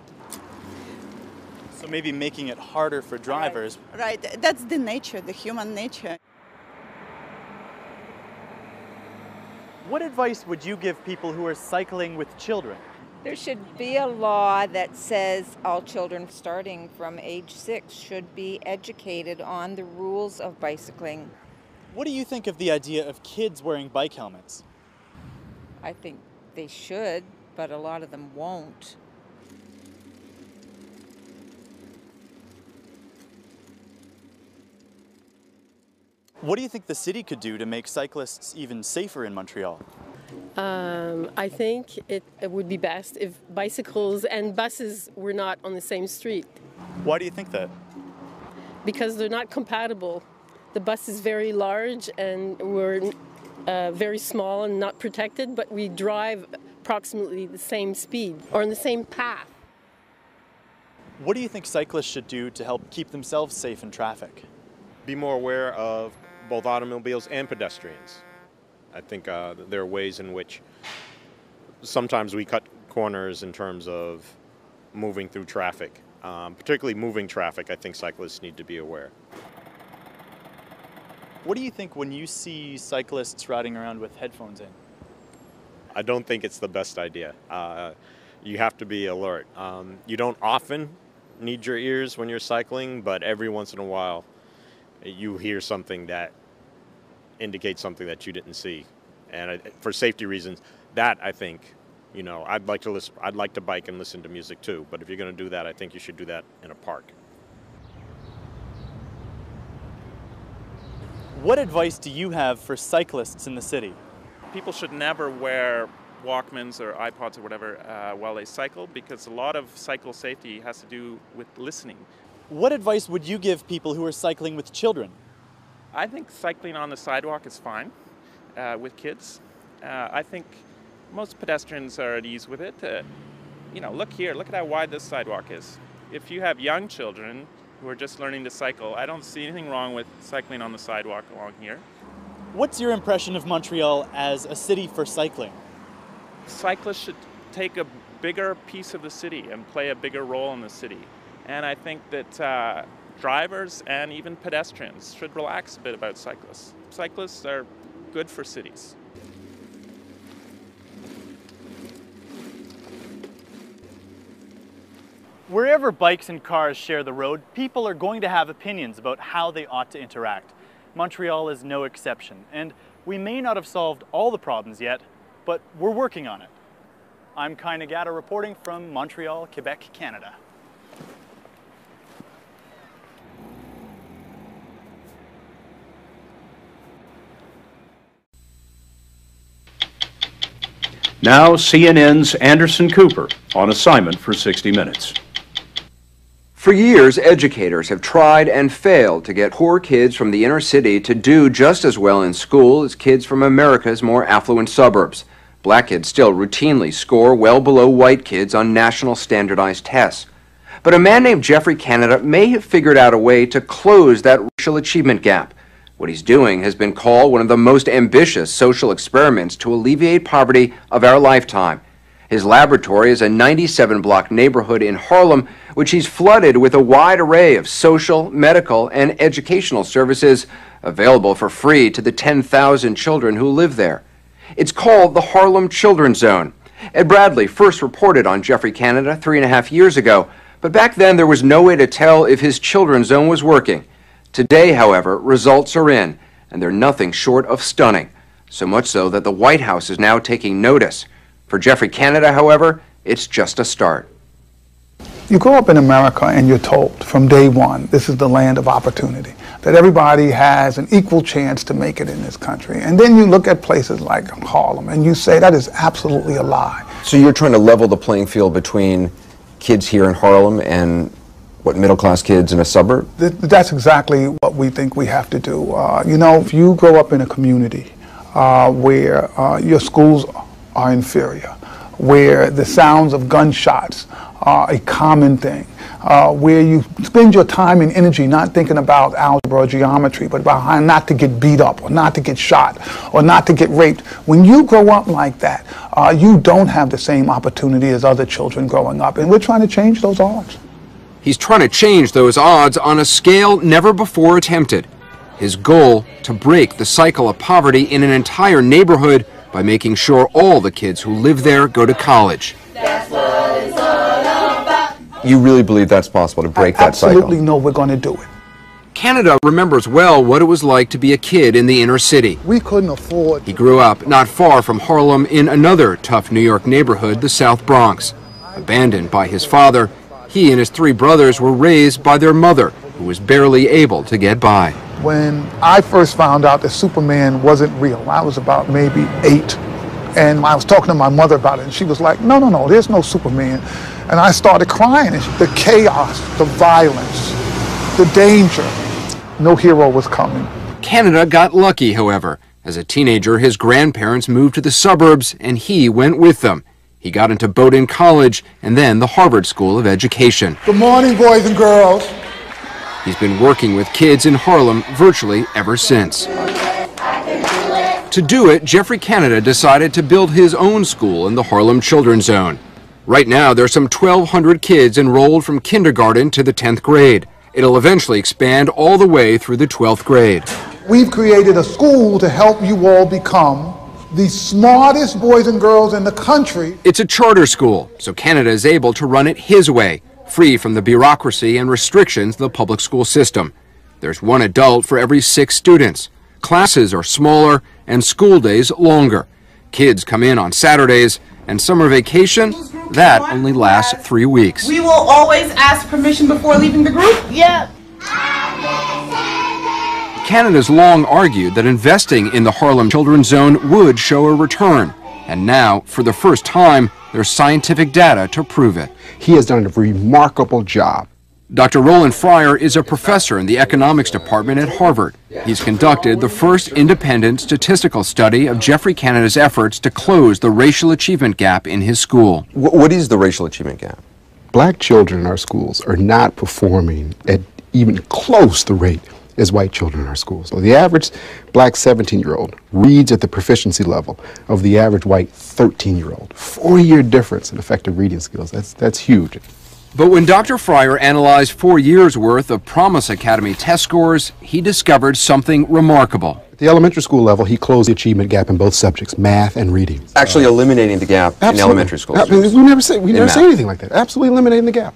So maybe making it harder for drivers. Right, that's the nature, the human nature. What advice would you give people who are cycling with children? There should be a law that says all children starting from age 6 should be educated on the rules of bicycling. What do you think of the idea of kids wearing bike helmets? I think they should, but a lot of them won't. What do you think the city could do to make cyclists even safer in Montreal? I think it would be best if bicycles and buses were not on the same street. Why do you think that? Because they're not compatible. The bus is very large and we're very small and not protected, but we drive approximately the same speed or on the same path. What do you think cyclists should do to help keep themselves safe in traffic? Be more aware of both automobiles and pedestrians. I think there are ways in which sometimes we cut corners in terms of moving through traffic. Particularly moving traffic, I think cyclists need to be aware. What do you think when you see cyclists riding around with headphones in? I don't think it's the best idea. You have to be alert. You don't often need your ears when you're cycling, but every once in a while you hear something that indicates something that you didn't see. And for safety reasons, that I think, you know, I'd like to bike and listen to music too, but if you're going to do that, I think you should do that in a park. What advice do you have for cyclists in the city? People should never wear Walkmans or iPods or whatever while they cycle, because a lot of cycle safety has to do with listening. What advice would you give people who are cycling with children? I think cycling on the sidewalk is fine with kids. I think most pedestrians are at ease with it. You know, look here, look at how wide this sidewalk is. If you have young children who are just learning to cycle, I don't see anything wrong with cycling on the sidewalk along here. What's your impression of Montreal as a city for cycling? Cyclists should take a bigger piece of the city and play a bigger role in the city. And I think that drivers and even pedestrians should relax a bit about cyclists. Cyclists are good for cities. Wherever bikes and cars share the road, people are going to have opinions about how they ought to interact. Montreal is no exception, and we may not have solved all the problems yet, but we're working on it. I'm Kai Nagata reporting from Montreal, Quebec, Canada. Now CNN's Anderson Cooper on assignment for 60 Minutes. For years, educators have tried and failed to get poor kids from the inner city to do just as well in school as kids from America's more affluent suburbs. Black kids still routinely score well below white kids on national standardized tests. But a man named Jeffrey Canada may have figured out a way to close that racial achievement gap. What he's doing has been called one of the most ambitious social experiments to alleviate poverty of our lifetime. His laboratory is a 97-block neighborhood in Harlem, which he's flooded with a wide array of social, medical, and educational services available for free to the 10,000 children who live there. It's called the Harlem Children's Zone. Ed Bradley first reported on Jeffrey Canada 3.5 years ago, but back then there was no way to tell if his children's zone was working. Today, however, results are in, and they're nothing short of stunning. So much so that the White House is now taking notice. For Jeffrey Canada, however, it's just a start. You grow up in America and you're told from day one, this is the land of opportunity, that everybody has an equal chance to make it in this country. And then you look at places like Harlem and you say that is absolutely a lie. So you're trying to level the playing field between kids here in Harlem and middle-class kids in a suburb? That's exactly what we think we have to do. You know, if you grow up in a community where your schools are inferior, where the sounds of gunshots are a common thing, where you spend your time and energy not thinking about algebra or geometry, but about how not to get beat up or not to get shot or not to get raped. When you grow up like that, you don't have the same opportunity as other children growing up, and we're trying to change those odds. He's trying to change those odds on a scale never before attempted. His goal, to break the cycle of poverty in an entire neighborhood by making sure all the kids who live there go to college. That's You really believe that's possible to break that cycle? Absolutely know we're going to do it. Canada remembers well what it was like to be a kid in the inner city. We couldn't afford. He grew up not far from Harlem in another tough New York neighborhood, the South Bronx. Abandoned by his father, he and his 3 brothers were raised by their mother, who was barely able to get by. When I first found out that Superman wasn't real, I was about maybe 8. And I was talking to my mother about it, and she was like, no, no, no, there's no Superman. And I started crying. And the chaos, the violence, the danger, no hero was coming. Canada got lucky, however. As a teenager, his grandparents moved to the suburbs, and he went with them. He got into Bowdoin College and then the Harvard School of Education. Good morning, boys and girls. He's been working with kids in Harlem virtually ever since. To do it, Jeffrey Canada decided to build his own school in the Harlem Children's Zone. Right now, there's some 1,200 kids enrolled from kindergarten to the 10th grade. It'll eventually expand all the way through the 12th grade. We've created a school to help you all become the smartest boys and girls in the country. It's a charter school, so Canada is able to run it his way, free from the bureaucracy and restrictions of the public school system. There's 1 adult for every 6 students. Classes are smaller and school days longer. Kids come in on Saturdays, and summer vacation, that only lasts 3 weeks. We will always ask permission before leaving the group? Yeah. Canada's long argued that investing in the Harlem Children's Zone would show a return. And now, for the first time, there's scientific data to prove it. He has done a remarkable job. Dr. Roland Fryer is a professor in the economics department at Harvard. He's conducted the first independent statistical study of Jeffrey Canada's efforts to close the racial achievement gap in his school. What is the racial achievement gap? Black children in our schools are not performing at even close the rate as white children in our schools. So the average black 17-year-old reads at the proficiency level of the average white 13-year-old. 4-year difference in effective reading skills. That's huge. But when Dr. Fryer analyzed 4 years' worth of Promise Academy test scores, he discovered something remarkable. At the elementary school level, he closed the achievement gap in both subjects, math and reading. Actually eliminating the gap in elementary schools. We never say anything like that. Absolutely eliminating the gap.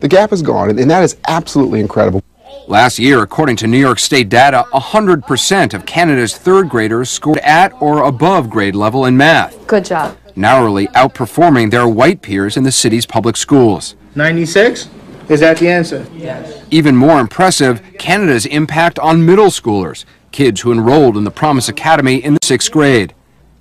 The gap is gone, and that is absolutely incredible. Last year, according to New York State data, 100% of Canada's 3rd graders scored at or above grade level in math. Good job. Narrowly outperforming their white peers in the city's public schools. 96? Is that the answer? Yes. Even more impressive, Canada's impact on middle schoolers, kids who enrolled in the Promise Academy in the 6th grade.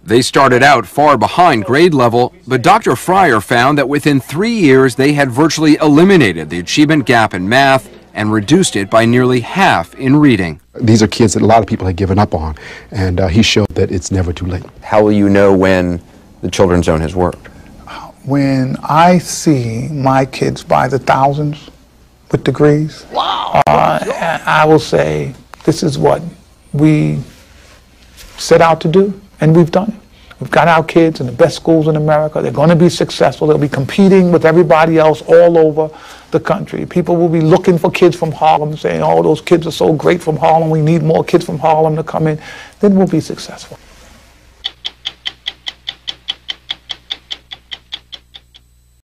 They started out far behind grade level, but Dr. Fryer found that within 3 years they had virtually eliminated the achievement gap in math and reduced it by nearly half in reading. These are kids that a lot of people had given up on, and he showed that it's never too late. How will you know when the Children's Zone has worked? When I see my kids by the thousands with degrees, I will say this is what we set out to do, and we've done it. We've got our kids in the best schools in America. They're going to be successful. They'll be competing with everybody else all over the country. People will be looking for kids from Harlem, saying, oh, those kids are so great from Harlem. We need more kids from Harlem to come in. Then we'll be successful.